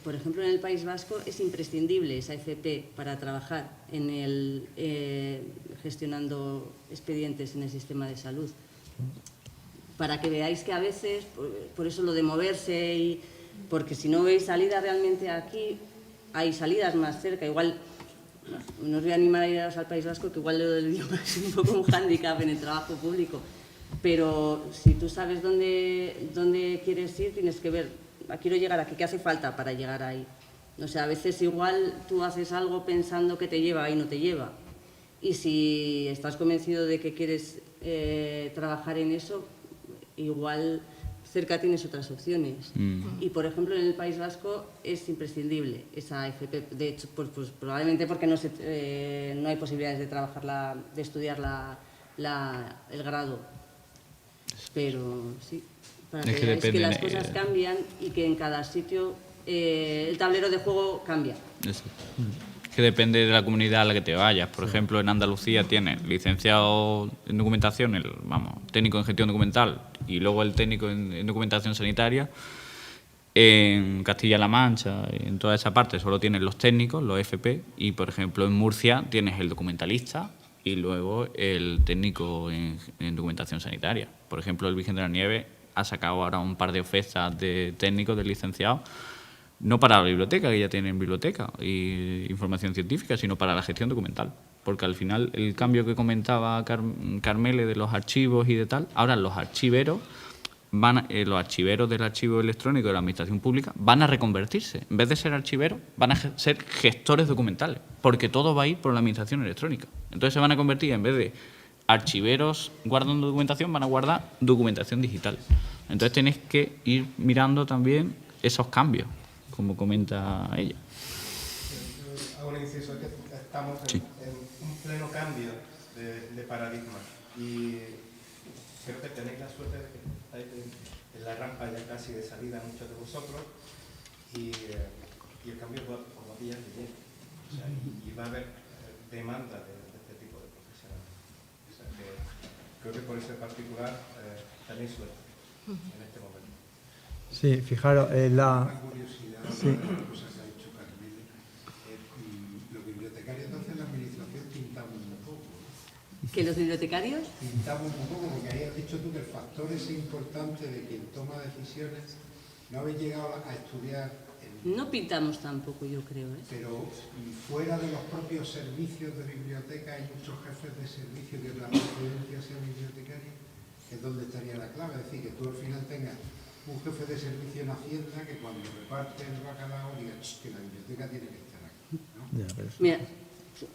Por ejemplo, en el País Vasco es imprescindible esa FP para trabajar en gestionando expedientes en el sistema de salud. Para que veáis que a veces, por eso lo de moverse, porque si no veis salida realmente aquí, hay salidas más cerca. Igual, no os voy a animar a ir al País Vasco, que igual lo del idioma es un poco un hándicap en el trabajo público. Pero si tú sabes dónde quieres ir, tienes que ver, quiero llegar aquí, ¿qué hace falta para llegar ahí? O sea, a veces igual tú haces algo pensando que te lleva y no te lleva. Y si estás convencido de que quieres trabajar en eso, igual cerca tienes otras opciones. Y, por ejemplo, en el País Vasco es imprescindible esa FP. De hecho, pues probablemente porque no hay posibilidades de trabajarla, de estudiar el grado. Pero sí, para que veáis que las cosas cambian y que en cada sitio el tablero de juego cambia. Eso. Que depende de la comunidad a la que te vayas. Por ejemplo, en Andalucía tienes licenciado en documentación, técnico en gestión documental y luego el técnico en documentación sanitaria. En Castilla-La Mancha, en toda esa parte, solo tienes los técnicos, los FP, y por ejemplo en Murcia tienes el documentalista y luego el técnico en documentación sanitaria. Por ejemplo, el Virgen de las Nieves ha sacado ahora un par de ofertas de técnicos, de licenciados, no para la biblioteca, que ya tienen biblioteca y información científica, sino para la gestión documental. Porque al final el cambio que comentaba Carmele de los archivos y de tal, ahora los archiveros del archivo electrónico de la Administración Pública van a reconvertirse. En vez de ser archiveros, van a ser gestores documentales, porque todo va a ir por la Administración electrónica. Entonces se van a convertir, en vez de archiveros guardando documentación, van a guardar documentación digital. Entonces tenéis que ir mirando también esos cambios, como comenta ella. Hago un inciso, que estamos en un pleno cambio de paradigma y creo que tenéis la suerte de que estáis en la rampa ya casi de salida muchos de vosotros y y el cambio va a pillar de lleno. O sea, y va a haber demanda de este tipo de profesionales. O sea, que creo que por ese particular también suerte en este momento. Sí, fijaros, Una curiosidad, una cosa que ha dicho Carmele, los bibliotecarios entonces la administración pintamos un poco. ¿Que los bibliotecarios? Pintamos un poco, porque ahí has dicho tú que el factor ese importante de quien toma decisiones, no habéis llegado a estudiar, No pintamos tampoco, yo creo, ¿eh? pero fuera de los propios servicios de biblioteca hay muchos jefes de servicio que la procedencia sea bibliotecaria, que es donde estaría la clave, es decir, que tú al final tengas un jefe de servicio en Hacienda que cuando reparte el bacalao diga que la biblioteca tiene que estar aquí, ¿no? Mira,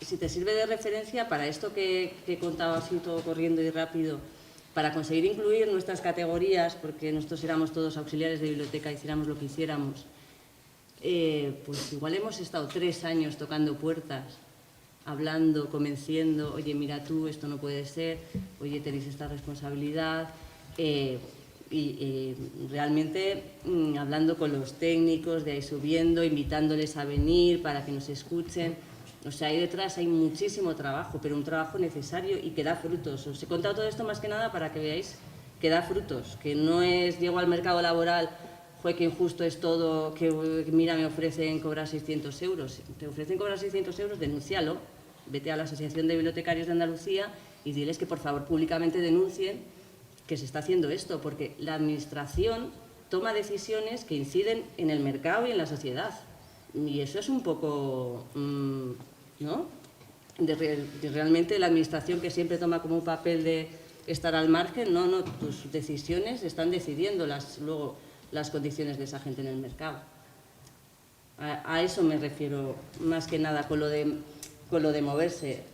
si te sirve de referencia para esto que he contado así todo corriendo y rápido, para conseguir incluir nuestras categorías, porque nosotros éramos todos auxiliares de biblioteca, hiciéramos lo que hiciéramos, pues igual hemos estado 3 años tocando puertas, hablando, convenciendo, oye, mira tú, esto no puede ser, oye, tenéis esta responsabilidad, y realmente hablando con los técnicos, de ahí subiendo, invitándoles a venir para que nos escuchen. O sea, ahí detrás hay muchísimo trabajo, pero un trabajo necesario y que da frutos. Os he contado todo esto más que nada para que veáis que da frutos, que no es llego al mercado laboral, joder, que injusto es todo, que mira, me ofrecen cobrar 600 euros. Te ofrecen cobrar 600 euros, denúncialo, vete a la Asociación de Bibliotecarios de Andalucía y diles que por favor públicamente denuncien que se está haciendo esto, porque la administración toma decisiones que inciden en el mercado y en la sociedad. Y eso es un poco, ¿no? De realmente la administración que siempre toma como un papel de estar al margen, no, tus decisiones están decidiendo luego las condiciones de esa gente en el mercado. A eso me refiero más que nada con lo de moverse.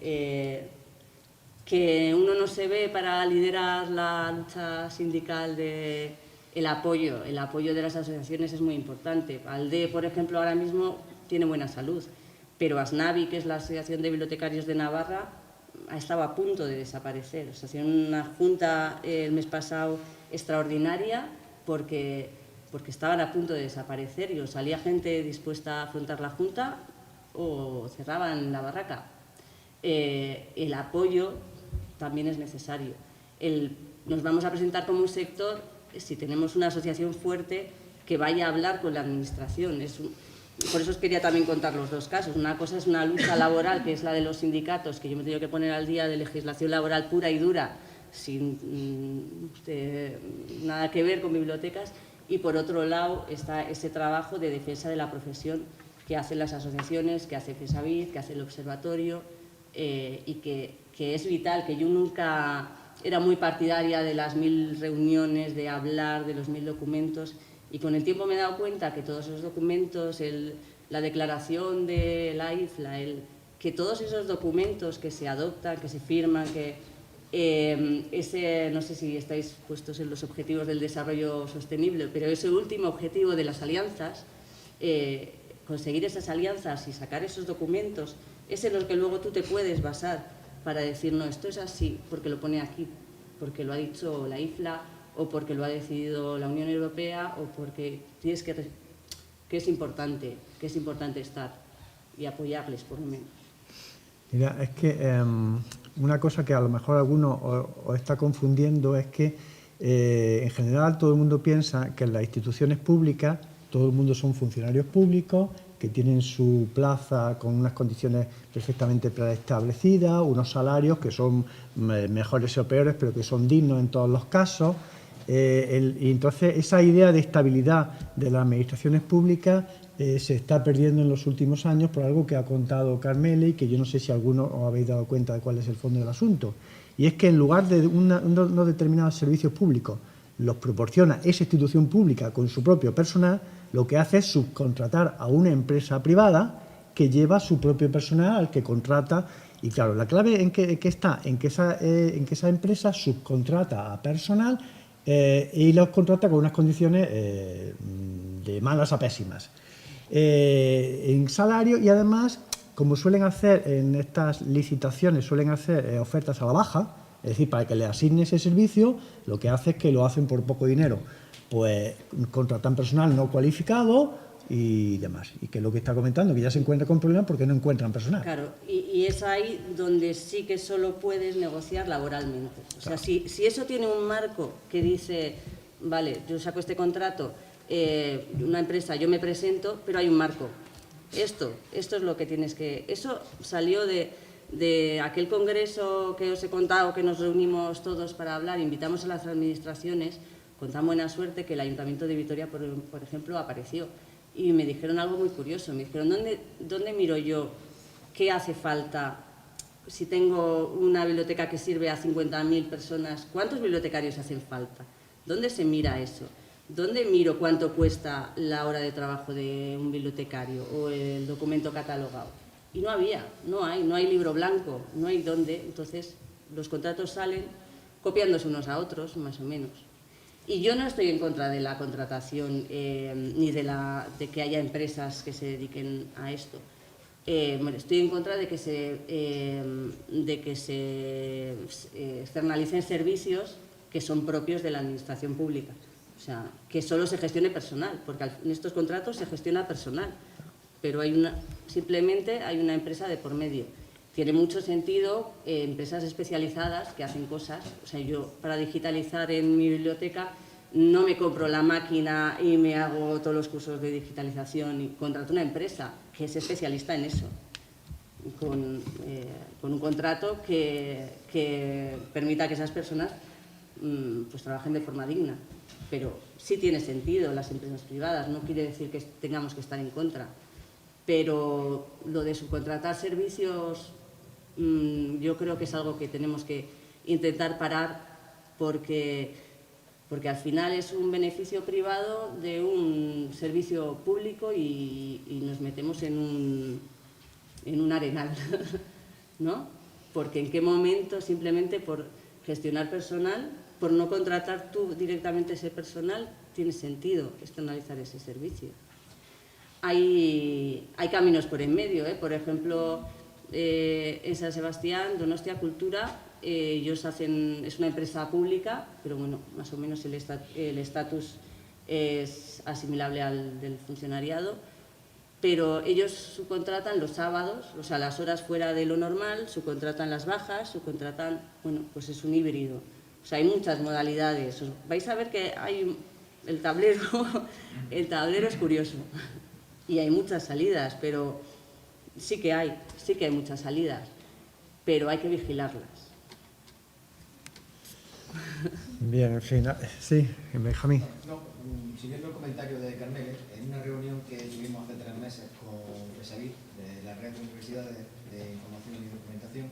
Que uno no se ve para liderar la lucha sindical el apoyo de las asociaciones es muy importante. ALDE, por ejemplo, ahora mismo tiene buena salud, pero ASNAVI, que es la Asociación de Bibliotecarios de Navarra, ha estado a punto de desaparecer. O sea, hicieron una junta el mes pasado extraordinaria porque estaban a punto de desaparecer y o salía gente dispuesta a afrontar la junta o cerraban la barraca. El apoyo también es necesario. Nos vamos a presentar como un sector, si tenemos una asociación fuerte, que vaya a hablar con la administración. Por eso os quería también contar los dos casos. Una cosa es una lucha laboral, que es la de los sindicatos, que yo me he tenido que poner al día de legislación laboral pura y dura, sin nada que ver con bibliotecas. Y por otro lado está ese trabajo de defensa de la profesión que hacen las asociaciones, que hace FESAVID, que hace el observatorio, y que es vital, que yo nunca era muy partidaria de las 1000 reuniones, de hablar de los 1000 documentos, y con el tiempo me he dado cuenta que todos esos documentos, la declaración de la IFLA, que todos esos documentos que se adoptan, que se firman, no sé si estáis puestos en los objetivos del desarrollo sostenible, pero ese último objetivo de las alianzas, conseguir esas alianzas y sacar esos documentos, es en los que luego tú te puedes basar para decir, no, esto es así porque lo pone aquí, porque lo ha dicho la IFLA o porque lo ha decidido la Unión Europea o porque tienes que es importante estar y apoyarles por lo menos. Mira, es que una cosa que a lo mejor alguno os está confundiendo es que en general todo el mundo piensa que en las instituciones públicas todo el mundo son funcionarios públicos que tienen su plaza con unas condiciones perfectamente preestablecidas, unos salarios que son mejores o peores, pero que son dignos en todos los casos. Y entonces esa idea de estabilidad de las administraciones públicas se está perdiendo en los últimos años por algo que ha contado Carmele y que yo no sé si alguno os habéis dado cuenta de cuál es el fondo del asunto. Y es que en lugar de unos determinados servicios públicos los proporciona esa institución pública con su propio personal, lo que hace es subcontratar a una empresa privada que lleva su propio personal al que contrata. Y claro, la clave en que está en que esa empresa subcontrata a personal y los contrata con unas condiciones de malas a pésimas en salario, y además, como suelen hacer en estas licitaciones, suelen hacer ofertas a la baja, es decir, para que le asigne ese servicio, lo que hace es que lo hacen por poco dinero. Pues contratan personal no cualificado y demás. Y que es lo que está comentando, que ya se encuentra con problemas porque no encuentran personal. Claro, y es ahí donde sí que solo puedes negociar laboralmente. O sea, si eso tiene un marco que dice, vale, yo saco este contrato, una empresa, yo me presento, pero hay un marco. Esto es lo que tienes que... Eso salió de aquel congreso que os he contado, que nos reunimos todos para hablar, invitamos a las administraciones, con tan buena suerte que el Ayuntamiento de Vitoria, por ejemplo, apareció. Y me dijeron algo muy curioso, me dijeron, ¿dónde miro yo qué hace falta? Si tengo una biblioteca que sirve a 50.000 personas, ¿cuántos bibliotecarios hacen falta? ¿Dónde se mira eso? ¿Dónde miro cuánto cuesta la hora de trabajo de un bibliotecario o el documento catalogado? Y no hay libro blanco, no hay dónde. Entonces, los contratos salen copiándose unos a otros, más o menos. Y yo no estoy en contra de la contratación ni de que haya empresas que se dediquen a esto. Estoy en contra de que se externalicen servicios que son propios de la administración pública. O sea, que solo se gestione personal, porque en estos contratos se gestiona personal, pero simplemente hay una empresa de por medio. Tiene mucho sentido empresas especializadas que hacen cosas. O sea, yo para digitalizar en mi biblioteca no me compro la máquina y me hago todos los cursos de digitalización y contrato una empresa que es especialista en eso, con un contrato que permita que esas personas pues trabajen de forma digna. Pero sí tiene sentido las empresas privadas, no quiere decir que tengamos que estar en contra. Pero lo de subcontratar servicios yo creo que es algo que tenemos que intentar parar porque al final es un beneficio privado de un servicio público y nos metemos en un arenal, ¿no? Porque en qué momento simplemente por gestionar personal, por no contratar tú directamente ese personal, tiene sentido externalizar ese servicio. Hay caminos por en medio, por ejemplo, en San Sebastián, Donostia Cultura, ellos es una empresa pública, pero bueno, más o menos el estatus es asimilable al del funcionariado, pero ellos subcontratan los sábados, o sea, las horas fuera de lo normal, subcontratan las bajas, subcontratan, bueno, pues es un híbrido. O sea, hay muchas modalidades. Vais a ver que hay el tablero es curioso y hay muchas salidas, pero sí que hay muchas salidas, pero hay que vigilarlas. Bien, en fin, sí, Benjamín. No, siguiendo el comentario de Carmele, en una reunión que tuvimos hace 3 meses con Resavir, de la Red de Universidades de Información y Documentación,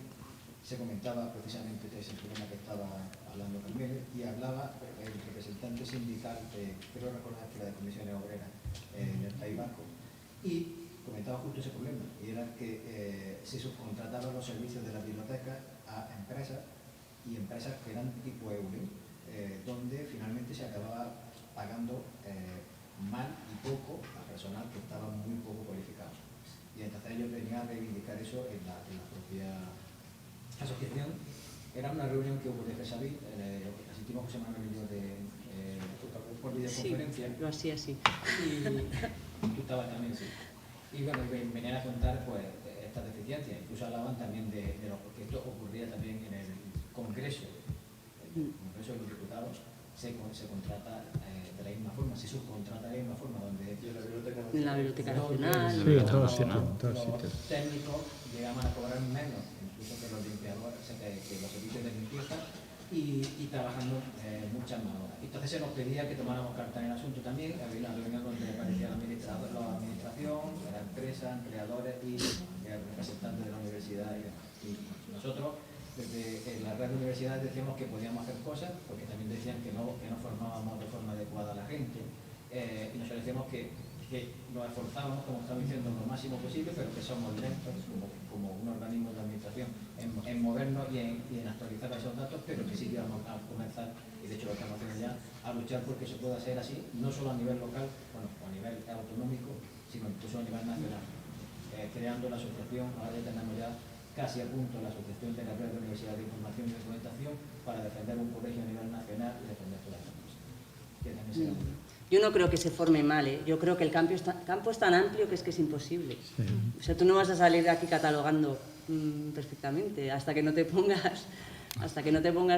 se comentaba precisamente ese problema que estaba hablando Carmele y hablaba el representante sindical, creo recordar que era de Comisiones Obreras en el País Vasco, y comentaba justo ese problema, y era que se subcontrataban los servicios de las bibliotecas a empresas, y empresas que eran tipo Eulen, donde finalmente se acababa pagando mal y poco a personal que estaba muy poco cualificado. Y entonces ellos venían a reivindicar eso en la propia asociación. Era una reunión que hubo de FESAVI, asistimos José Manuel y yo por videoconferencia. Sí, lo hacía así. Y tú estabas también, sí. Y bueno, venían a contar pues estas deficiencias, incluso hablaban también de porque esto ocurría también en el Congreso. El Congreso de los Diputados se contrata de la misma forma, se subcontrata de la misma forma, donde en la Biblioteca Nacional, todos los técnicos llegaban a cobrar menos, incluso que los limpiadores, que los servicios de limpieza, y trabajando muchas más horas. Entonces se nos pedía que tomáramos carta en el asunto también. Había una reunión donde aparecía la administración, la empresa, empleadores y representantes de la universidad. Y nosotros, desde la red de universidades, decíamos que podíamos hacer cosas, porque también decían que no formábamos de forma adecuada a la gente. Y nosotros decíamos que nos esforzábamos, como estamos diciendo, lo máximo posible, pero que somos lentos como un organismo de administración en movernos y en actualizar esos datos, pero que sí que vamos a comenzar, y de hecho lo estamos haciendo ya, a luchar porque eso pueda ser así, no solo a nivel local, bueno, o a nivel autonómico, sino incluso a nivel nacional. Creando la asociación, ahora ya tenemos ya casi a punto la asociación de la Red de Universidad de Información y Documentación para defender un colegio a nivel nacional y defender todas las cosas. Que también será Yo no creo que se forme mal, ¿eh? Yo creo que el campo es tan amplio que es imposible. Sí. O sea, tú no vas a salir de aquí catalogando perfectamente. Hasta que no te pongas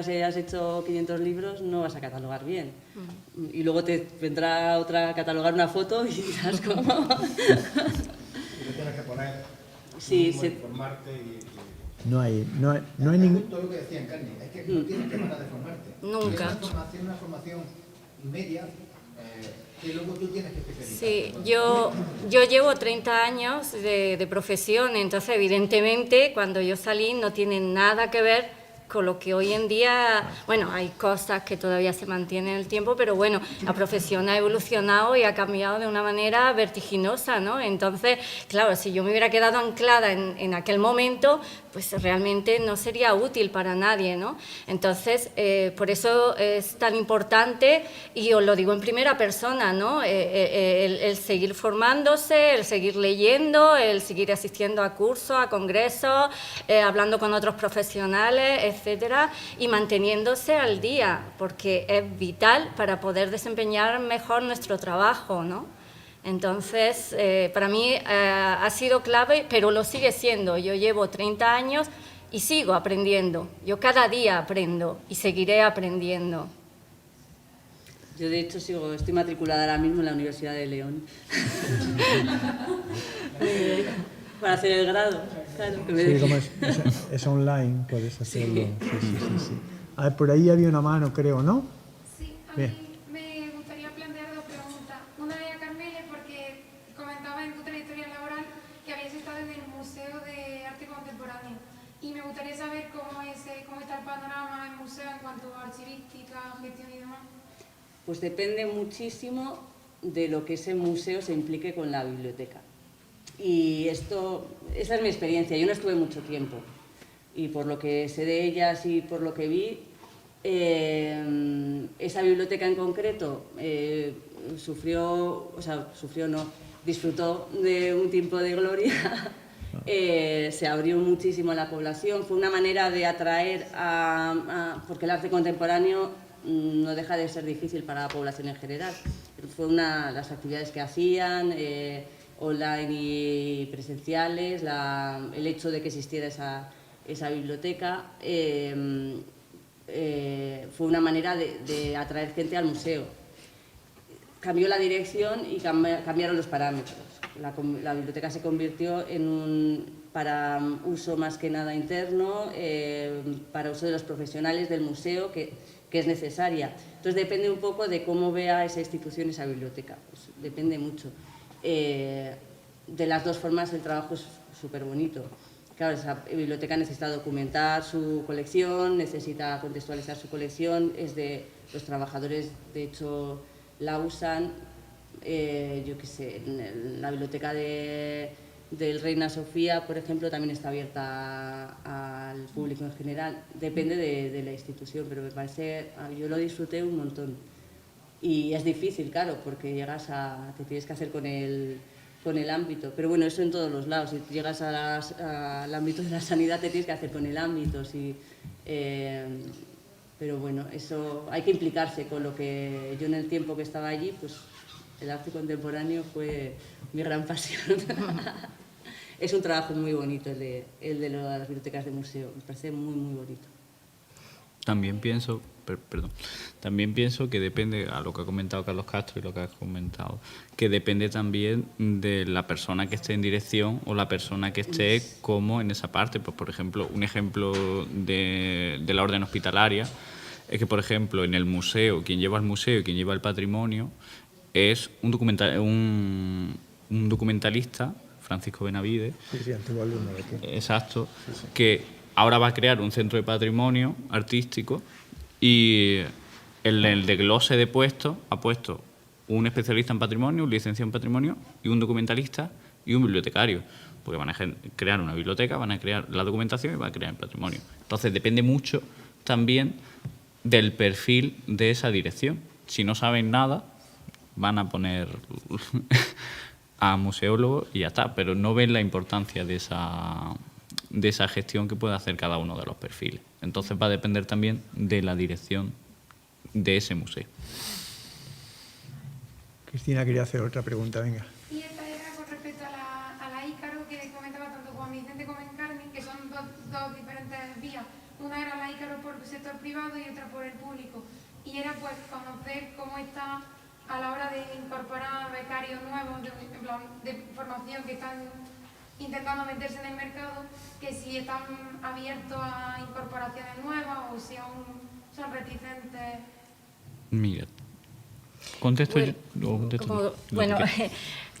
y has hecho 500 libros, no vas a catalogar bien. Y luego te vendrá otra a catalogar una foto y dirás cómo. Y le tienes que poner, informarte y... No hay ningún... Todo lo que decía en Carni, es que no tienes que parar de formarte. Nunca. Es una formación media que luego tú tienes que especializar. Sí, yo llevo 30 años de profesión, entonces evidentemente cuando yo salí no tiene nada que ver con lo que hoy en día, bueno, hay cosas que todavía se mantienen en el tiempo, pero bueno, la profesión ha evolucionado y ha cambiado de una manera vertiginosa, ¿no? Entonces, claro, si yo me hubiera quedado anclada en aquel momento, pues realmente no sería útil para nadie, ¿no? Entonces, por eso es tan importante, y os lo digo en primera persona, ¿no? El seguir formándose, el seguir leyendo, el seguir asistiendo a cursos, a congresos, hablando con otros profesionales, etcétera, y manteniéndose al día, porque es vital para poder desempeñar mejor nuestro trabajo, ¿no? Entonces, para mí ha sido clave, pero lo sigue siendo. Yo llevo 30 años y sigo aprendiendo. Yo cada día aprendo y seguiré aprendiendo. Yo, de hecho, estoy matriculada ahora mismo en la Universidad de León. Para hacer el grado. Claro, sí, como es online, puedes hacerlo. Sí. A ver, por ahí había una mano, creo, ¿no? Sí, a mí me gustaría plantear dos preguntas. Una de Carmele, porque comentaba en tu trayectoria laboral que habías estado en el Museo de Arte Contemporáneo. Y me gustaría saber cómo está el panorama en museo en cuanto a archivística, gestión y demás. Pues depende muchísimo de lo que ese museo se implique con la biblioteca. Y esa es mi experiencia. Yo no estuve mucho tiempo y por lo que sé de ellas y por lo que vi, esa biblioteca en concreto disfrutó de un tiempo de gloria. Se abrió muchísimo a la población. Fue una manera de atraer porque el arte contemporáneo no deja de ser difícil para la población en general. Fue las actividades que hacían, online y presenciales, el hecho de que existiera esa biblioteca, fue una manera de atraer gente al museo. Cambió la dirección y cambiaron los parámetros. La biblioteca se convirtió para uso más que nada interno, para uso de los profesionales del museo, que es necesaria. Entonces depende un poco de cómo vea esa institución, esa biblioteca. Pues depende mucho. De las dos formas el trabajo es súper bonito. Claro, esa biblioteca necesita documentar su colección, necesita contextualizar su colección, es de los trabajadores, de hecho, la usan, yo qué sé, la biblioteca del Reina Sofía, por ejemplo, también está abierta al público en general. Depende de la institución, pero me parece, yo lo disfruté un montón. Y es difícil, claro, porque te tienes que hacer con el ámbito. Pero bueno, eso en todos los lados. Si llegas al ámbito de la sanidad, te tienes que hacer con el ámbito. Pero bueno, eso hay que implicarse con lo que yo en el tiempo que estaba allí, pues el arte contemporáneo fue mi gran pasión. Es un trabajo muy bonito el de las bibliotecas de museo. Me parece muy, muy bonito. También pienso que depende, a lo que ha comentado Carlos Castro y lo que has comentado, que depende también de la persona que esté en dirección o la persona que esté como en esa parte. Pues, por ejemplo, un ejemplo de la orden hospitalaria es que, por ejemplo, en el museo, quien lleva el museo y quien lleva el patrimonio es un documentalista, Francisco Benavides, antiguo alumno de aquí. Exacto, que ahora va a crear un centro de patrimonio artístico y en el desglose de puestos ha puesto un especialista en patrimonio, un licenciado en patrimonio y un documentalista y un bibliotecario, porque van a crear una biblioteca, van a crear la documentación y van a crear el patrimonio. Entonces depende mucho también del perfil de esa dirección. Si no saben nada, van a poner a museólogos y ya está, pero no ven la importancia de esa gestión que puede hacer cada uno de los perfiles. Entonces va a depender también de la dirección de ese museo. Cristina quería hacer otra pregunta, venga. Y esta era con respecto a la Ícaro, que comentaba tanto Juan Vicente como Encarni, que son dos diferentes vías. Una era la Ícaro por el sector privado y otra por el público. Y era pues conocer cómo está a la hora de incorporar becarios nuevos, en plan, de formación que están intentando meterse en el mercado, que si están abiertos a incorporaciones nuevas o si aún son reticentes. Mira, contesto yo. Bueno,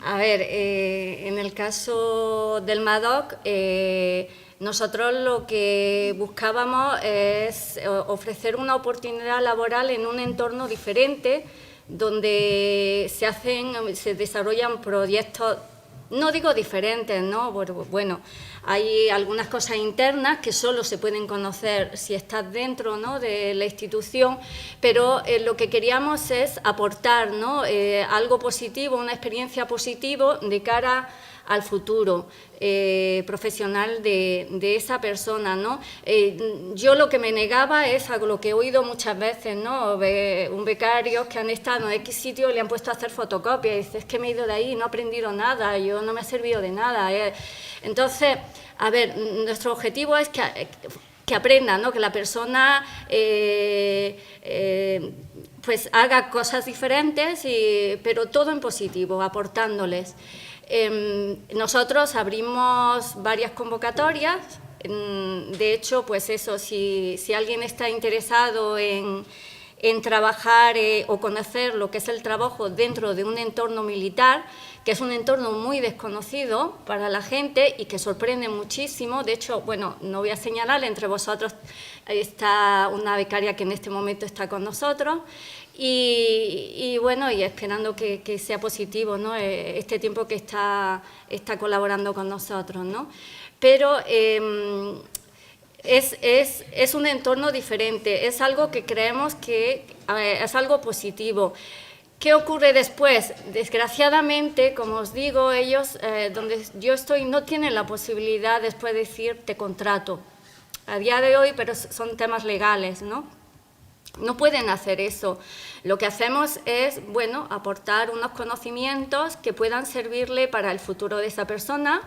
a ver, en el caso del MADOC, nosotros lo que buscábamos es ofrecer una oportunidad laboral en un entorno diferente, donde se desarrollan proyectos, no digo diferentes, ¿no? Bueno, hay algunas cosas internas que solo se pueden conocer si estás dentro, ¿no?, de la institución, pero lo que queríamos es aportar, ¿no?, algo positivo, una experiencia positiva de cara al futuro profesional de esa persona, ¿no? Yo lo que me negaba es a lo que he oído muchas veces, ¿no? Un becario que han estado en X sitio y le han puesto a hacer fotocopias y dice, es que me he ido de ahí, no he aprendido nada, yo no me ha servido de nada. Entonces, a ver, nuestro objetivo es que aprenda, ¿no?, que la persona pues haga cosas diferentes, pero todo en positivo, aportándoles. Nosotros abrimos varias convocatorias. De hecho, pues eso, si alguien está interesado en trabajar o conocer lo que es el trabajo dentro de un entorno militar, que es un entorno muy desconocido para la gente y que sorprende muchísimo. De hecho, bueno, no voy a señalar, entre vosotros está una becaria que en este momento está con nosotros. Y bueno, y esperando que sea positivo, ¿no?, este tiempo que está colaborando con nosotros, ¿no? Pero es un entorno diferente, es algo que creemos que es algo positivo. ¿Qué ocurre después? Desgraciadamente, como os digo, ellos, donde yo estoy, no tienen la posibilidad después de decir te contrato. A día de hoy, pero son temas legales, ¿no? No pueden hacer eso. Lo que hacemos es, bueno, aportar unos conocimientos que puedan servirle para el futuro de esa persona.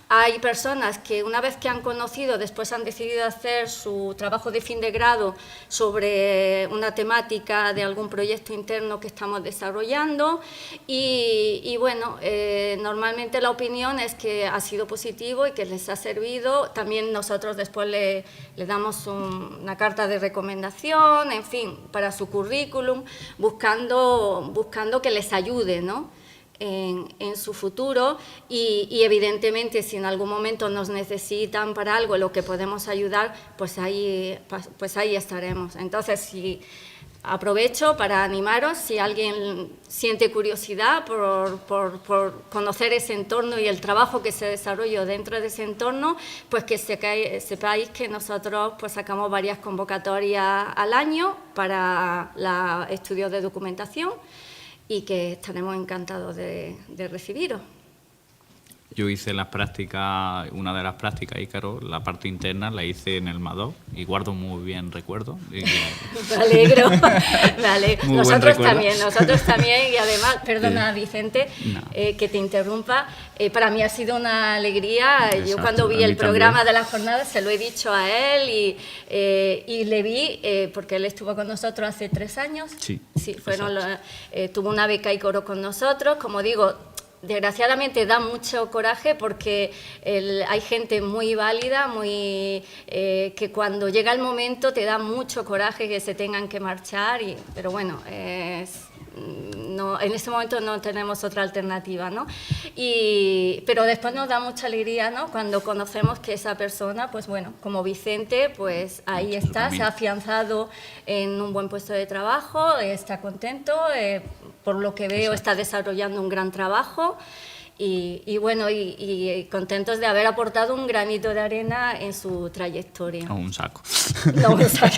Hay personas que una vez que han conocido, después han decidido hacer su trabajo de fin de grado sobre una temática de algún proyecto interno que estamos desarrollando y bueno, normalmente la opinión es que ha sido positivo y que les ha servido. También nosotros después le damos una carta de recomendación, en fin, para su currículum, buscando que les ayude, ¿no?, en su futuro y evidentemente si en algún momento nos necesitan para algo en lo que podemos ayudar, pues ahí estaremos. Entonces, aprovecho para animaros, si alguien siente curiosidad por conocer ese entorno y el trabajo que se desarrolla dentro de ese entorno, pues que sepáis que nosotros pues sacamos varias convocatorias al año para estudios de documentación y que estaremos encantados de recibiros. Yo hice una de las prácticas, Ícaro, la parte interna la hice en el MADOC y guardo muy bien recuerdo. Me alegro. Nosotros también y además, perdona Vicente, que te interrumpa, para mí ha sido una alegría. Exacto, yo cuando vi el programa también de la jornada se lo he dicho a él y le vi, porque él estuvo con nosotros hace 3 años. Sí, tuvo una beca Ícaro con nosotros, como digo. Desgraciadamente da mucho coraje porque hay gente muy válida, que cuando llega el momento te da mucho coraje que se tengan que marchar, pero bueno, no, en este momento no tenemos otra alternativa, ¿no? Pero después nos da mucha alegría, ¿no?, cuando conocemos que esa persona, pues bueno, como Vicente, pues ahí está, se ha afianzado en un buen puesto de trabajo, está contento, por lo que veo está desarrollando un gran trabajo y bueno, y contentos de haber aportado un granito de arena en su trayectoria. O un saco. No, un saco.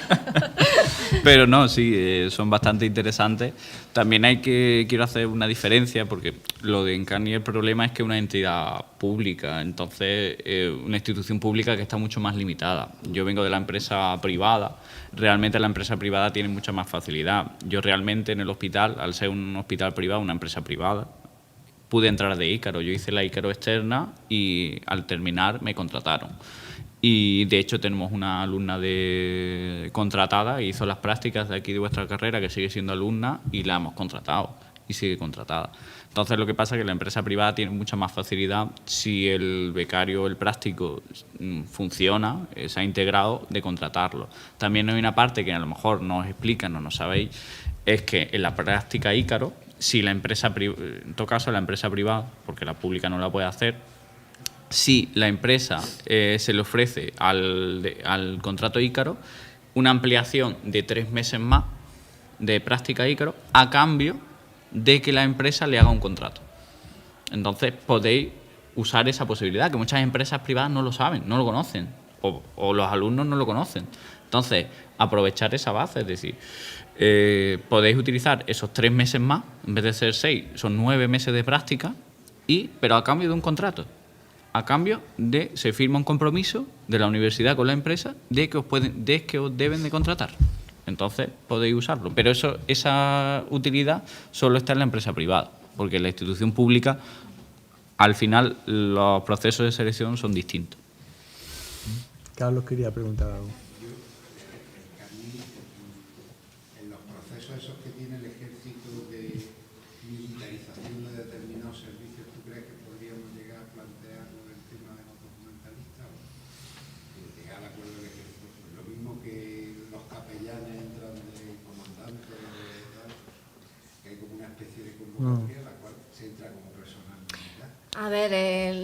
Pero no, sí, son bastante interesantes. También quiero hacer una diferencia porque lo de Encarni, el problema es que es una entidad pública, entonces una institución pública que está mucho más limitada. Yo vengo de la empresa privada, realmente la empresa privada tiene mucha más facilidad. Yo realmente en el hospital, al ser un hospital privado, una empresa privada, pude entrar de Ícaro. Yo hice la Ícaro externa y al terminar me contrataron. Y de hecho tenemos una alumna contratada, hizo las prácticas de aquí de vuestra carrera, que sigue siendo alumna, y la hemos contratado y sigue contratada. Entonces lo que pasa es que la empresa privada tiene mucha más facilidad si el becario o el práctico funciona, se ha integrado, de contratarlo. También hay una parte que a lo mejor no os explican o no sabéis, es que en la práctica Ícaro, si la empresa, en todo caso la empresa privada, porque la pública no la puede hacer, si la empresa se le ofrece al contrato Ícaro una ampliación de 3 meses más de práctica Ícaro a cambio de que la empresa le haga un contrato. Entonces podéis usar esa posibilidad, que muchas empresas privadas no lo saben, no lo conocen, o los alumnos no lo conocen. Entonces, aprovechar esa base, es decir, podéis utilizar esos 3 meses más, en vez de ser 6, son 9 meses de práctica, pero a cambio de un contrato. A cambio de, se firma un compromiso de la universidad con la empresa de que os deben de contratar. Entonces podéis usarlo. Pero esa utilidad solo está en la empresa privada, porque en la institución pública, al final, los procesos de selección son distintos. Carlos quería preguntar algo. En los procesos esos que tiene el ejército de militarización de determinados servicios, ¿tú crees que podríamos llegar a plantear el tema de los documentalistas? Llegar al acuerdo del ejército. Lo mismo que los capellanes entran de comandante, que hay como una especie de convocatoria en la cual se entra como personal militar. A ver,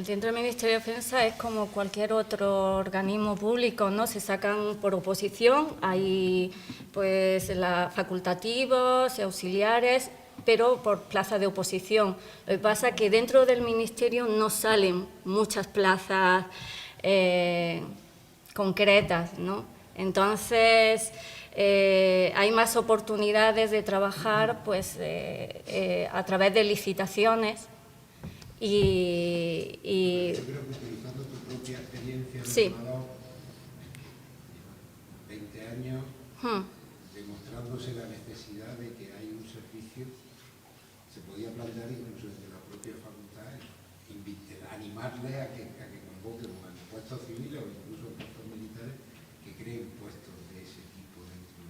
dentro del Ministerio de Defensa es como cualquier otro organismo público, ¿no? Se sacan por oposición, hay pues facultativos, auxiliares, pero por plaza de oposición. Lo que pasa es que dentro del Ministerio no salen muchas plazas concretas, ¿no? Entonces, hay más oportunidades de trabajar pues, a través de licitaciones. Y yo creo que utilizando tu propia experiencia, sí. 20 años, demostrándose la necesidad de que hay un servicio, se podía plantear incluso desde la propia facultad, animarle a que convoquen en puestos civiles o incluso en puestos militares que creen puestos de ese tipo dentro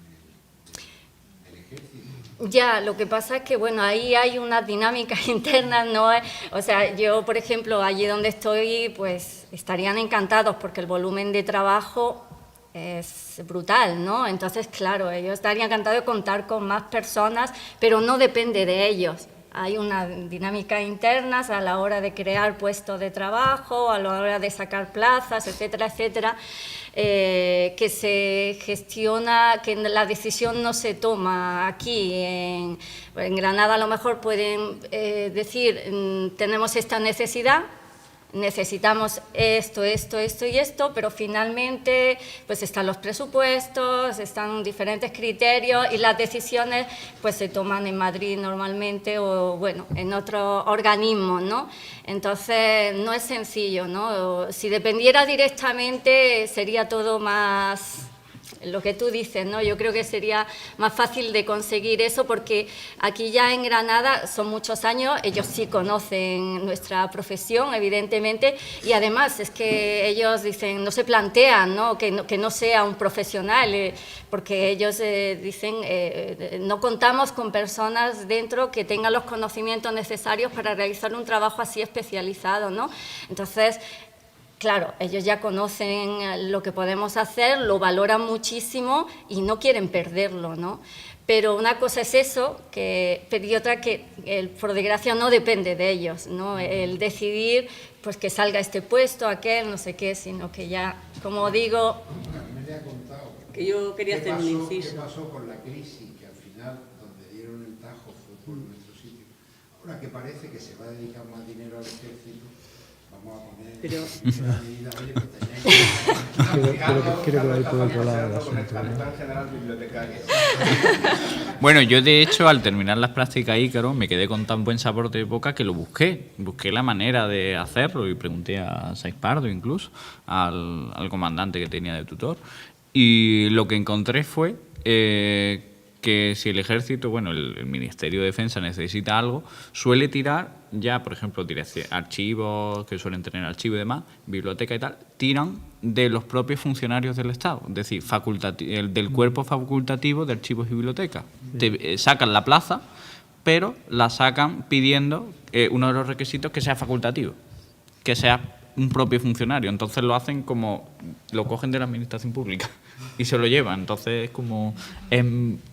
del ejército. Ya, lo que pasa es que, bueno, ahí hay unas dinámicas internas, ¿no? O sea, yo, por ejemplo, allí donde estoy, pues estarían encantados porque el volumen de trabajo es brutal, ¿no? Entonces, claro, ellos estarían encantados de contar con más personas, pero no depende de ellos. Hay una dinámica interna a la hora de crear puestos de trabajo, a la hora de sacar plazas, etcétera, etcétera, que se gestiona, que la decisión no se toma aquí. En Granada a lo mejor pueden decir, tenemos esta necesidad, necesitamos esto y esto, pero finalmente pues están los presupuestos, están diferentes criterios y las decisiones pues se toman en Madrid normalmente o bueno, en otro organismo, ¿no? Entonces no es sencillo, ¿no? Si dependiera directamente sería todo más... Lo que tú dices, ¿no? Yo creo que sería más fácil de conseguir eso porque aquí ya en Granada son muchos años, ellos sí conocen nuestra profesión, evidentemente, y además es que ellos dicen, no se plantean, ¿no? Que no sea un profesional, porque ellos dicen, no contamos con personas dentro que tengan los conocimientos necesarios para realizar un trabajo así especializado, ¿no? Entonces, claro, ellos ya conocen lo que podemos hacer, lo valoran muchísimo y no quieren perderlo, ¿no? Pero una cosa es eso, y otra que, por desgracia, no depende de ellos, ¿no? El decidir pues, que salga este puesto, aquel, no sé qué, sino que ya, como digo... Me ha contado que yo quería hacer un inciso. ¿Qué pasó con la crisis? Que al final, donde dieron el tajo fue por nuestro sitio. Ahora que parece que se va a dedicar más dinero al ejército, vamos a poner pero una medida, oye, que tenéis Creo que va a ir por otro lado el asunto, Bueno, yo de hecho al terminar las prácticas Ícaro me quedé con tan buen sabor de boca que lo busqué la manera de hacerlo y pregunté a Saiz Pardo incluso, al comandante que tenía de tutor, Y lo que encontré fue que si el ejército, bueno, el Ministerio de Defensa necesita algo, suele tirar ya, por ejemplo, archivos, que suelen tener archivos y demás, biblioteca y tal, tiran de los propios funcionarios del Estado, es decir, del cuerpo facultativo de archivos y bibliotecas. Te sacan la plaza, pero la sacan pidiendo uno de los requisitos que sea facultativo, que sea un propio funcionario. Entonces lo hacen como, lo cogen de la administración pública y se lo llevan. Entonces es como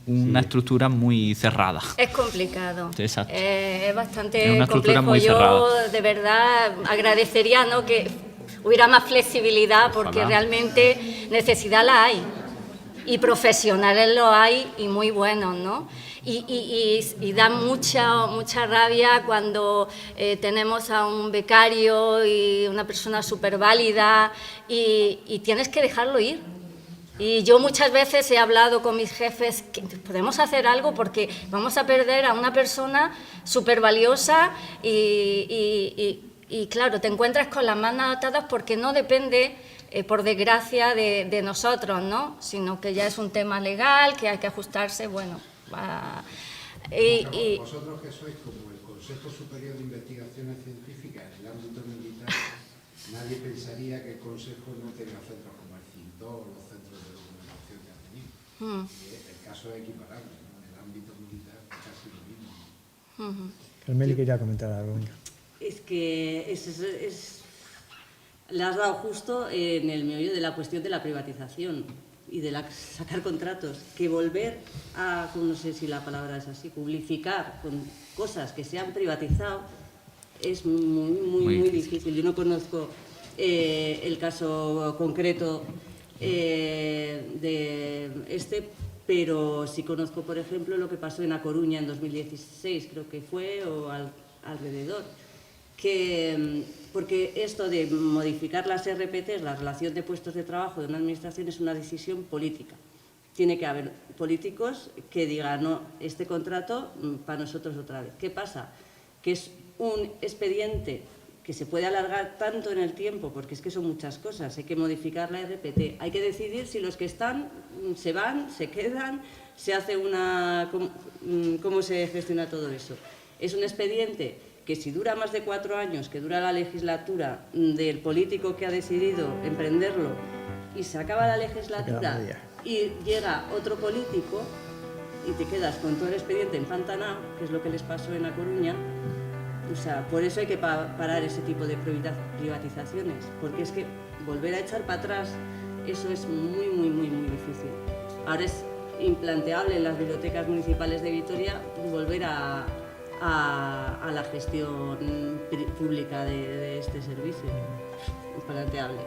una estructura muy cerrada. Es complicado. Exacto. Es bastante Es una estructura complejo. muy Yo cerrada. de verdad agradecería, ¿no?, que hubiera más flexibilidad, porque Ojalá. realmente necesidad la hay. Y profesionales lo hay, y muy buenos, ¿no? Y da mucha rabia cuando tenemos a un becario y una persona súper válida y tienes que dejarlo ir. Y yo muchas veces he hablado con mis jefes que podemos hacer algo porque vamos a perder a una persona súper valiosa y claro, te encuentras con las manos atadas porque no depende, por desgracia, de nosotros, ¿no? Sino que ya es un tema legal, que hay que ajustarse, bueno. Vosotros que sois como el Consejo Superior de Investigaciones Científicas en el ámbito militar, nadie pensaría que el Consejo no tenga centros como el CINTO o los centros de documentación que ha tenido. El caso es equiparable, ¿no? En el ámbito militar es casi lo mismo. Carmeli quería comentar algo. Venga. Es que le has dado justo en el meollo de la cuestión de la privatización y de sacar contratos, que volver a, no sé si la palabra es así, publicitar con cosas que se han privatizado es muy difícil. Yo no conozco el caso concreto de pero sí conozco, por ejemplo, lo que pasó en A Coruña en 2016, creo que fue, o alrededor. Porque esto de modificar las RPTs, la relación de puestos de trabajo de una administración, es una decisión política. Tiene que haber políticos que digan, no, este contrato para nosotros otra vez. ¿Qué pasa? Que es un expediente que se puede alargar tanto en el tiempo, porque es que son muchas cosas. Hay que modificar la RPT, hay que decidir si los que están se van, se quedan, se hace ¿cómo se gestiona todo eso? Es un expediente que si dura más de 4 años, que dura la legislatura del político que ha decidido emprenderlo, y se acaba la legislatura y llega otro político y te quedas con todo el expediente empantanado, que es lo que les pasó en A Coruña. O sea, por eso hay que parar ese tipo de privatizaciones, porque es que volver a echar para atrás, eso es muy difícil. Ahora es implanteable en las bibliotecas municipales de Vitoria volver a la gestión pública de este servicio. Implanteable.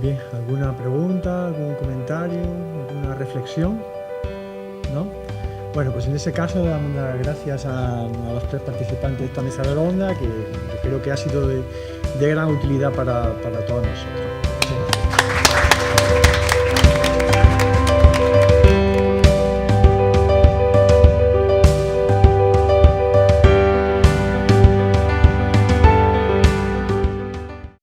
Bien, ¿alguna pregunta, algún comentario, alguna reflexión? ¿No? Bueno, pues en ese caso damos las gracias a los 3 participantes de esta mesa redonda, que creo que ha sido de gran utilidad para todos nosotros.